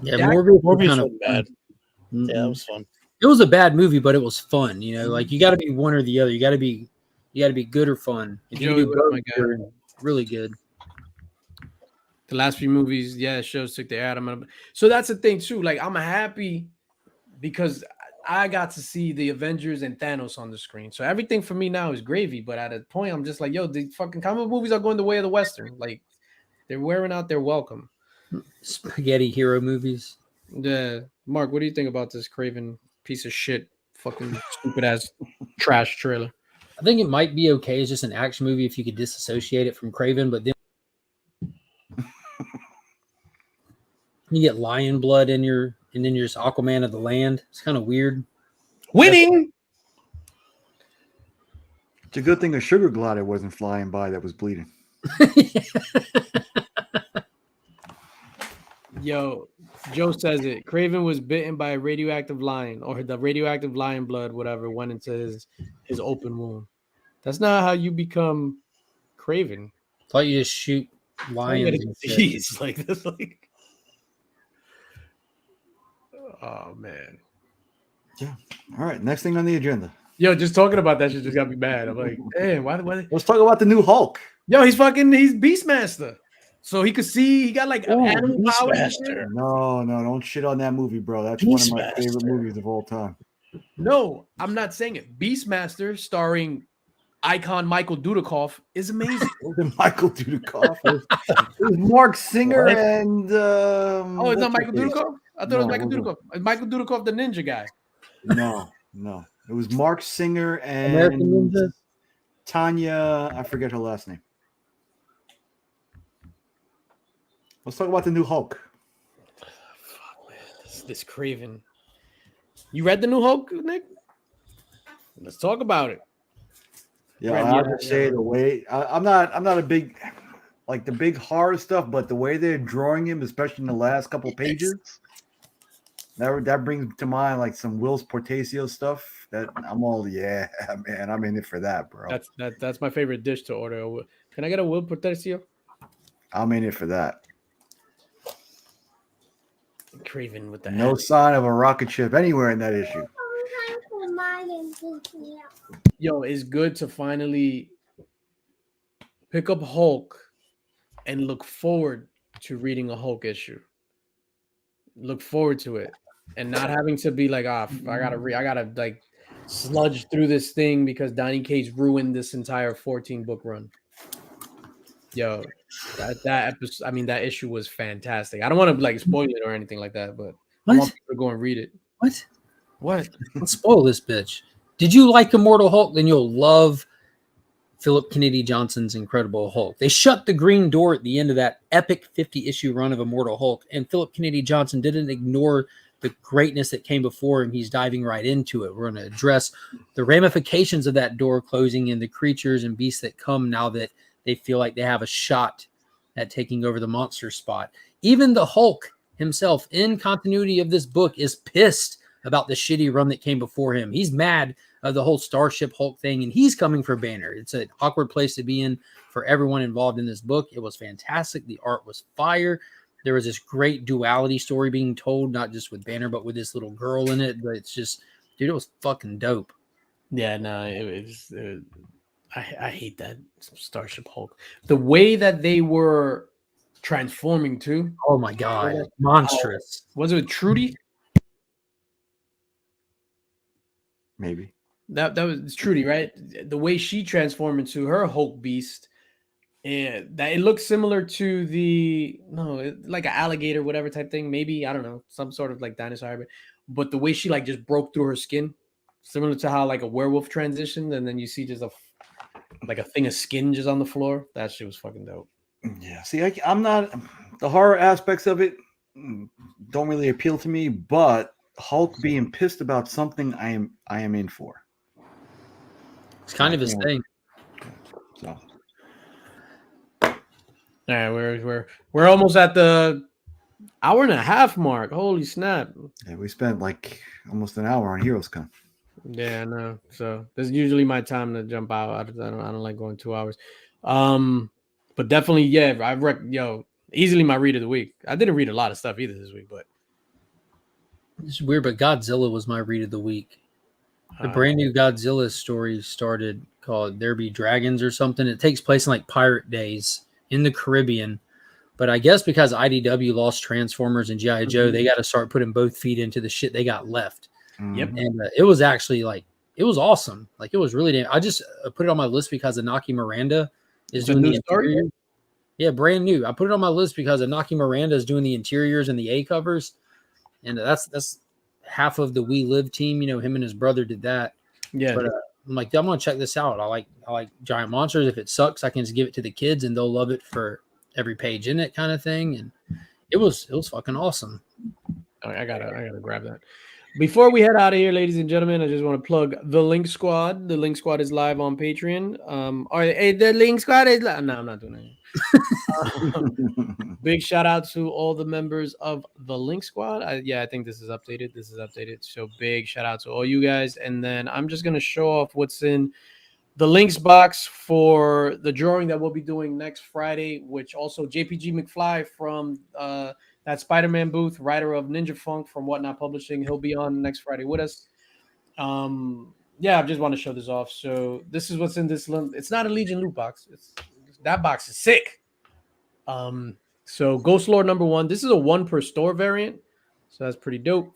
Yeah, That- Morbius Morbius kind wasn't bad. of, Yeah, it was fun. it was a bad movie, but it was fun. You know, like you got to be one or the other. You got to be good or fun. If you Joey, do what both, am I got? you're really good. the last few movies, yeah, shows took the ad. So that's the thing too. Like, I'm happy because I got to see the Avengers and Thanos on the screen. So everything for me now is gravy. But at a point, I'm just like, yo, the fucking comic movies are going the way of the Western. Like, they're wearing out their welcome. Spaghetti hero movies. Mark, what do you think about this Craven piece of shit, fucking stupid ass trash trailer? I think it might be okay as just an action movie if you could disassociate it from Craven, but then you get lion blood in your, and then you're just Aquaman of the land. It's kind of weird. Winning. It's a good thing a sugar glider wasn't flying by that was bleeding. Yo, Joe says it. Craven was bitten by a radioactive lion, or the radioactive lion blood, whatever, went into his open wound. That's not how you become Craven. Thought you just shoot lions. And shit. Jeez, like this, like. Oh man. All right, next thing on the agenda. Yo, just talking about that shit just got me mad. I'm like, damn, why? Let's talk about the new Hulk. Yo, he's Beastmaster. So he could see, he got like animal powers. and shit. Beastmaster. No, don't shit on that movie, bro. That's one of my favorite Beastmaster. movies of all time. No, I'm not saying it. Beastmaster, starring icon Michael Dudikoff, is amazing. Michael Dudikoff. It was Mark Singer What? and Oh, it's not Michael what's her face? Dudikoff? I thought it was No, Michael it Dudikoff. It's Michael Dudikoff, the ninja guy. No. It was Mark Singer and American Ninja. Tanya. I forget her last name. Let's talk about the new Hulk. Fuck, man. This Craven. You read the new Hulk, Nick? Let's talk about it. Yeah, Right, I have yeah, to say the way I'm not a big like the big horror stuff, but the way they're drawing him, especially in the last couple pages, that brings to mind like some Will Portacio stuff. That I'm all man, I'm in it for that, bro. That's my favorite dish to order. Can I get a Will Portacio? I'm in it for that. Craven with the No hat. sign of a rocket ship anywhere in that issue. Yo, it's good to finally pick up Hulk and look forward to reading a Hulk issue. Look forward to it and not having to be like, I gotta like sludge through this thing because Donny Cates ruined this entire 14-book run. Yo, that episode, I mean, that issue was fantastic. I don't want to like spoil it or anything like that, but I want people to go and read it. What? Let's spoil this bitch. Did you like Immortal Hulk? Then you'll love Philip Kennedy Johnson's Incredible Hulk. They shut the green door at the end of that epic 50-issue run of Immortal Hulk, and Philip Kennedy Johnson didn't ignore the greatness that came before him, he's diving right into it. We're going to address the ramifications of that door closing and the creatures and beasts that come now that they feel like they have a shot at taking over the monster spot. Even the Hulk himself, in continuity of this book, is pissed about the shitty run that came before him. He's mad of the whole Starship Hulk thing, and he's coming for Banner. It's an awkward place to be in for everyone involved in this book. It was fantastic. The art was fire. There was this great duality story being told, not just with Banner, but with this little girl in it. But it's just, dude, it was fucking dope. Yeah, no, it was. I hate that Starship Hulk. The way that they were transforming too. Oh my god, monstrous. Was it Trudy? Maybe. That was Trudy, right? The way she transformed into her Hulk beast, and that it looks similar to like an alligator, whatever type thing. Maybe, I don't know, some sort of like dinosaur. But the way she like just broke through her skin, similar to how like a werewolf transitioned, and then you see just like a thing of skin just on the floor. That shit was fucking dope. Yeah. See, I'm not, the horror aspects of it don't really appeal to me, but Hulk being pissed about something, I am in for. It's kind of his thing. So. Yeah, we're almost at the hour and a half mark. Holy snap! Yeah, we spent like almost an hour on Heroes Con. Yeah, I know. So this is usually my time to jump out. I don't like going 2 hours. But definitely, yeah, easily my read of the week. I didn't read a lot of stuff either this week, but It's weird, but Godzilla was my read of the week. The brand new Godzilla story started called There Be Dragons or something. It takes place in like pirate days in the Caribbean. But I guess because IDW lost Transformers and G.I. Joe, they got to start putting both feet into the shit they got left. Yep. And it was actually like, it was awesome. Like it was really damn. I just put it on my list because Anaki Miranda is doing the interior. Yeah, brand new. I put it on my list because Anaki Miranda is doing the interiors and the A covers. And that's half of the We Live team. You know, him and his brother did that. Yeah. But I'm like, I'm gonna check this out. I like giant monsters. If it sucks, I can just give it to the kids and they'll love it for every page in it, kind of thing. And it was fucking awesome. Oh, I gotta grab that. Before we head out of here, ladies and gentlemen, I just want to plug the Link Squad. The Link Squad is live on Patreon. The Link Squad is live. No, I'm not doing that. Big shout out to all the members of the Link Squad. I think this is updated. So big shout out to all you guys. And then I'm just gonna show off what's in the links box for the drawing that we'll be doing next Friday, which also JPG McFly from that Spider-Man booth, writer of Ninja Funk from Whatnot Publishing, he'll be on next Friday with us. I just want to show this off. So this is what's in this. It's not a Legion loot box. That box is sick. So Ghost Lord #1. This is a 1 per store variant, so that's pretty dope.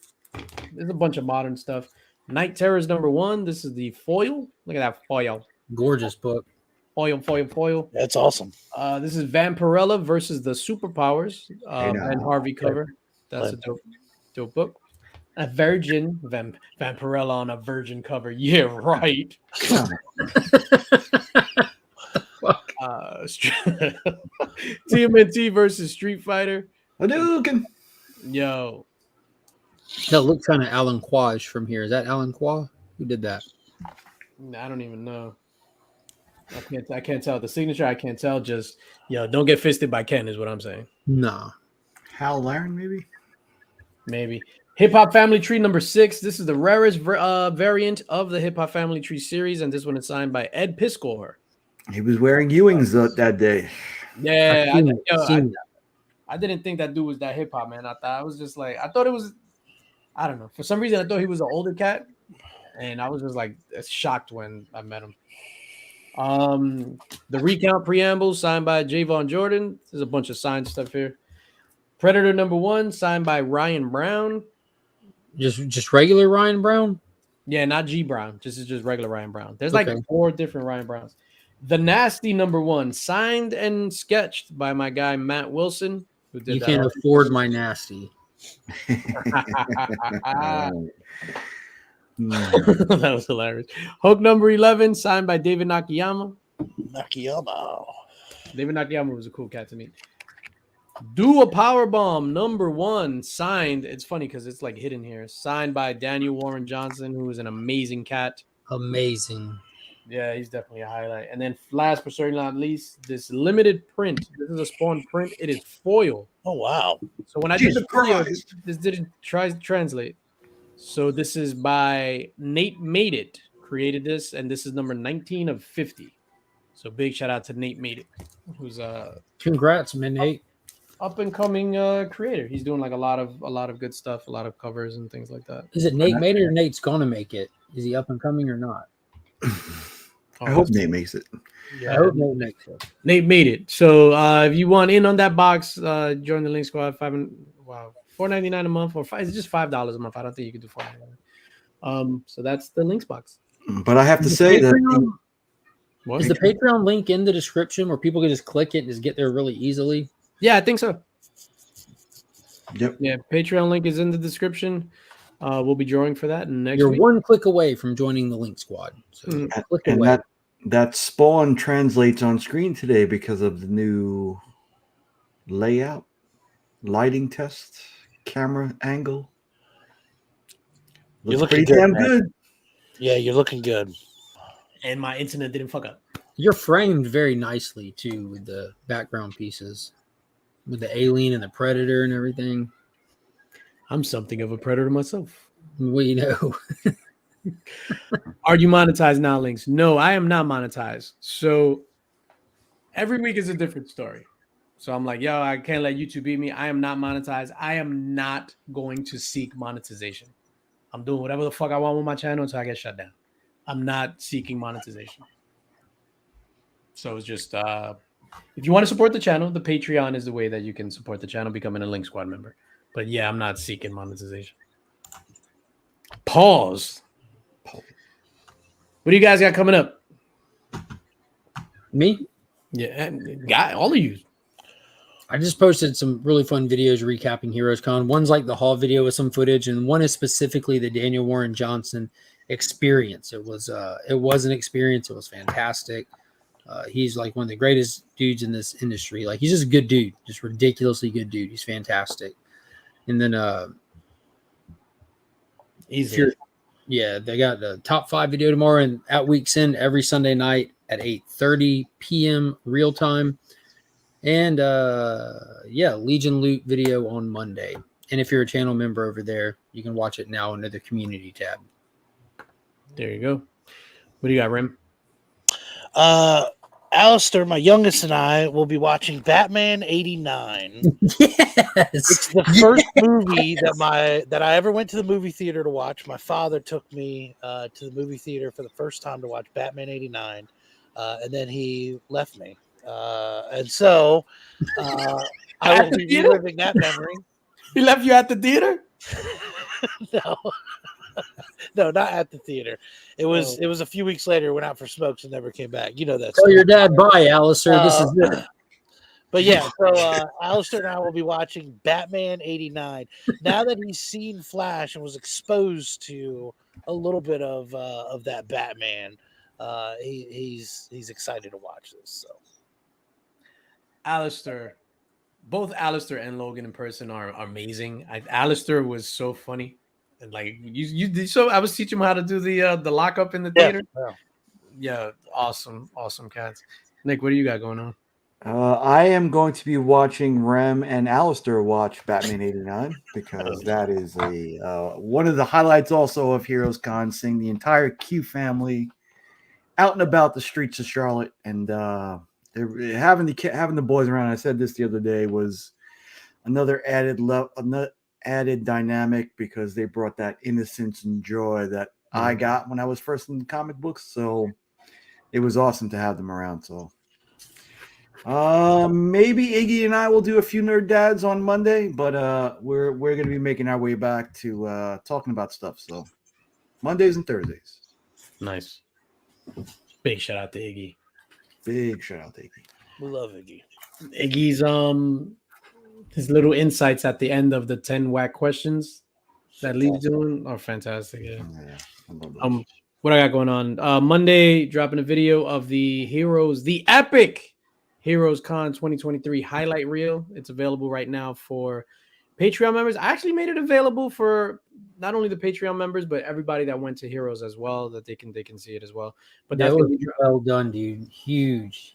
There's a bunch of modern stuff. Night Terrors #1. This is the foil. Look at that foil. Gorgeous book. Foil. That's awesome. This is Vampirella versus the Superpowers. And Harvey cover. That's a dope book. A virgin Vampirella on a virgin cover. Yeah, right. TMNT versus Street Fighter. Hadouken. Yo. That looked kind of Alan Quash from here. Is that Alan Quash? Who did that? I don't even know. I can't tell the signature. I can't tell. Just don't get fisted by Ken is what I'm saying. No. Hal Laren, maybe. Hip Hop Family Tree #6. This is the rarest variant of the Hip Hop Family Tree series, and this one is signed by Ed Piscor. He was wearing Ewings that day. Yeah, I didn't think that dude was that hip hop, man. I was just like, I thought it was. I don't know. For some reason, I thought he was an older cat, and I was just like shocked when I met him. The Recount Preamble signed by Javon Jordan. There's a bunch of signed stuff here. Predator #1 signed by Ryan Brown. Just regular Ryan Brown? Yeah, not G Brown. Just regular Ryan Brown. There's like 4 different Ryan Browns. The Nasty #1 signed and sketched by my guy Matt Wilson. Who did you can't afford my Nasty. That was hilarious. Hulk #11 signed by David Nakayama. Nakayama. David Nakayama was a cool cat to meet. Do a Power Bomb #1 signed. It's funny because it's like hidden here. Signed by Daniel Warren Johnson, who is an amazing cat. Amazing. Yeah, he's definitely a highlight. And then last but certainly not least, this limited print. This is a Spawn print. It is foil. Oh wow! So when I did the video, this didn't translate. So this is by Nate Made It. Created this, and this is number 19 of 50. So big shout out to Nate Made It, who's Congrats, man, Nate. up and coming creator. He's doing like a lot of good stuff, a lot of covers and things like that. Is it Nate made it or Nate's gonna make it? Is he up and coming or not? I hope Nate makes it. Yeah, I hope Nate makes it. Nate Made It. So if you want in on that box, join the Link Squad. $4.99 a month, or is it just $5 a month? I don't think you can do $4.99. So that's the Links box. But I have to say that Is the Patreon link in the description where people can just click it and just get there really easily? Yeah, I think so. Yep. Yeah, Patreon link is in the description. We'll be drawing for that next You're week. one click away from joining the Link Squad. So click and away. that Spawn translates on screen today because of the new layout, lighting test, camera angle. You're Looks looking pretty damn man. good. Yeah, you're looking good. And my internet didn't fuck up. You're framed very nicely too with the background pieces, with the alien and the predator and everything. I'm something of a predator myself. We know. Are you monetized now, Links? No, I am not monetized. So every week is a different story. So I'm like, yo, I can't let YouTube beat me. I am not monetized. I am not going to seek monetization. I'm doing whatever the fuck I want with my channel until I get shut down. I'm not seeking monetization. So it's just, if you want to support the channel, the Patreon is the way that you can support the channel, becoming a Link Squad member. But yeah, I'm not seeking monetization. Pause. What do you guys got coming up? Me? Yeah, guy, all of you. I just posted some really fun videos recapping Heroes Con. One's like the haul video with some footage, and one is specifically the Daniel Warren Johnson experience. It was an experience. It was fantastic. He's like one of the greatest dudes in this industry. Like, he's just a good dude, just ridiculously good dude. He's fantastic. And then yeah, they got the top 5 video tomorrow, and at Week's End every Sunday night at 8:30 p.m. real time. And yeah, Legion Loot video on Monday. And if you're a channel member over there, you can watch it now under the community tab. There you go. What do you got, Rim? Alistair, my youngest, and I will be watching Batman '89. Yes, It's the first movie that I ever went to the movie theater to watch. My father took me to the movie theater for the first time to watch Batman '89, and then he left me. And so I will be reliving that memory. He left you at the theater? No, not at the theater. It was a few weeks later. Went out for smokes and never came back. You know that. Tell your dad bye, Alistair. This is it. But yeah, so Alistair and I will be watching Batman '89. Now that he's seen Flash and was exposed to a little bit of that Batman, he's excited to watch this. So, Alistair, both Alistair and Logan in person are amazing. Alistair was so funny. And like you did, so I was teaching him how to do the lockup in the theater. Yeah, awesome cats. Nick, what do you got going on? I am going to be watching Rem and Alistair watch Batman '89 because that is one of the highlights also of Heroes Con, seeing the entire Q family out and about the streets of Charlotte, and having the boys around. I said this the other day was another added dynamic because they brought that innocence and joy that I got when I was first in comic books. So it was awesome to have them around. So maybe Iggy and I will do a few nerd dads on Monday, but we're going to be making our way back to talking about stuff. So Mondays and Thursdays. Nice. Big shout out to Iggy. Big shout out to Iggy. we love Iggy. Iggy's his little insights at the end of the 10 whack questions that Lee's doing are fantastic. Yeah. What I got going on? Monday, dropping a video of the Heroes, the epic Heroes Con 2023 highlight reel. It's available right now for Patreon members. I actually made it available for not only the Patreon members, but everybody that went to Heroes as well, that they can see it as well. But That that's was gonna be well done, dude. Huge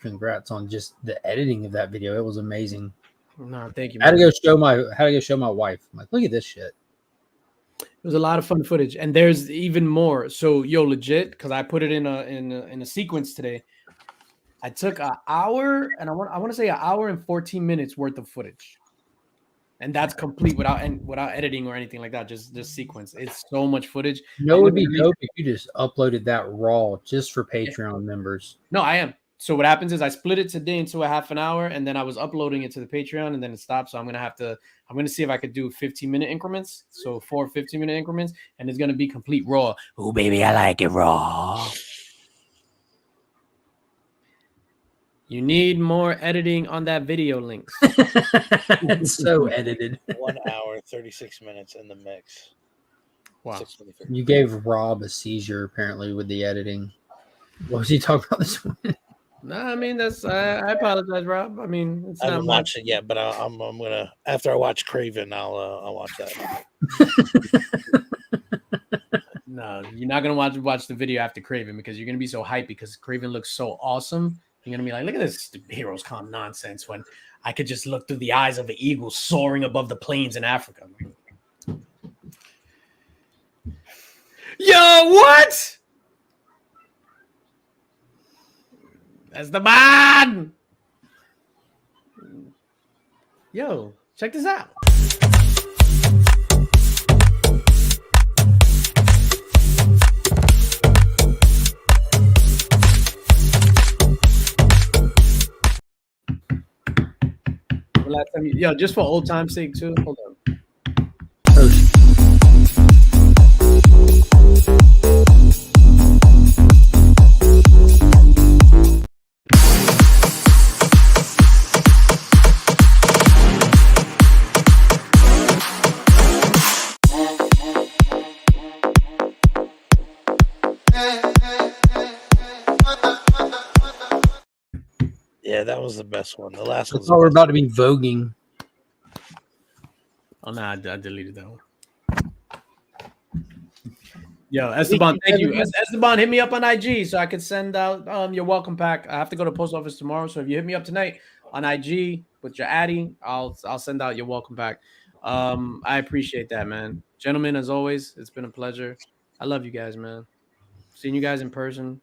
congrats on just the editing of that video. It was amazing. no, thank you. I had to Man. go show my wife. I'm like, look at this shit. It was a lot of fun footage, and there's even more. So, legit, because I put it in a sequence today. I took an hour, and I want to say an hour and 14 minutes worth of footage, and that's complete without editing or anything like that. Just sequence. It's so much footage. It would be dope if you just uploaded that raw just for Patreon members. No, I am. So what happens is I split it today into a half an hour, and then I was uploading it to the Patreon, and then it stopped. So I'm gonna see if I could do 15-minute increments. So 4 15-minute increments, and it's gonna be complete raw. Oh baby, I like it raw. You need more editing on that video links. It's so edited. 1 hour, 36 minutes in the mix. Wow. 6:23. You gave Rob a seizure apparently with the editing. What was he talking about this one? No, I mean I apologize, Rob. I mean it's I not haven't much. watched it yet, but I'm gonna, after I watch Craven, I'll watch that. No, you're not gonna watch the video after Craven because you're gonna be so hyped because Craven looks so awesome. You're gonna be like, look at this Heroes Con nonsense when I could just look through the eyes of an eagle soaring above the plains in Africa. Yo, what? That's the man. Yo, check this out. Last time just for old time's sake too. Hold on. Yeah, that was the best one. The last I one. thought we're about to be voguing. Oh no, I deleted that one. Yo, Esteban, thank you. Esteban, hit me up on IG so I can send out your welcome pack. I have to go to the post office tomorrow, so if you hit me up tonight on IG with your addy, I'll send out your welcome pack. I appreciate that, man. Gentlemen, as always, it's been a pleasure. I love you guys, man. Seeing you guys in person,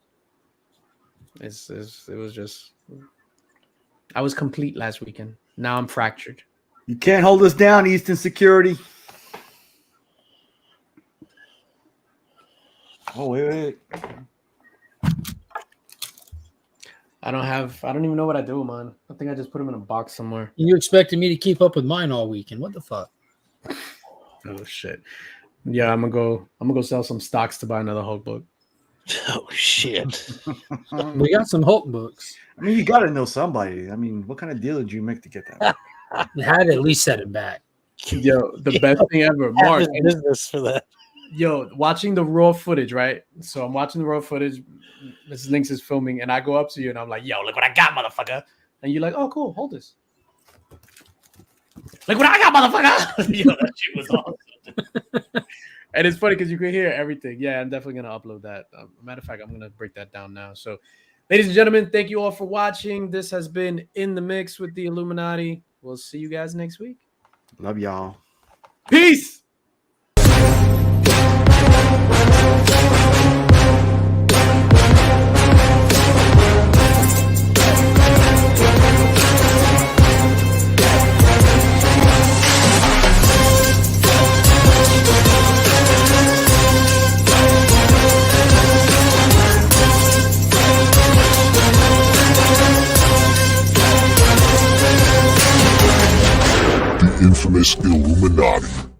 it was just. I was complete last weekend. Now I'm fractured. You can't hold us down, Eastern Security. Oh, wait. I don't even know what I do, man. I think I just put them in a box somewhere. You expected me to keep up with mine all weekend. What the fuck? Oh shit. Yeah, I'm gonna go sell some stocks to buy another Hulk book. Oh shit! We got some Hulk books. I mean, you got to know somebody. I mean, what kind of deal did you make to get that? You had to at least set it back. Yo, the best thing ever, Mark. Business for that. Yo, watching the raw footage, right? So I'm watching the raw footage. Mrs. Lynx is filming, and I go up to you and I'm like, "Yo, look what I got, motherfucker!" And you're like, "Oh, cool, hold this." Look what I got, motherfucker! Yo, that shit was awesome. And it's funny because you can hear everything. Yeah, I'm definitely gonna upload that. Matter of fact, I'm gonna break that down now. So, ladies and gentlemen, thank you all for watching. This has been In the Mix with the Illuminati. We'll see you guys next week. Love y'all. Peace. Infamous Illuminati.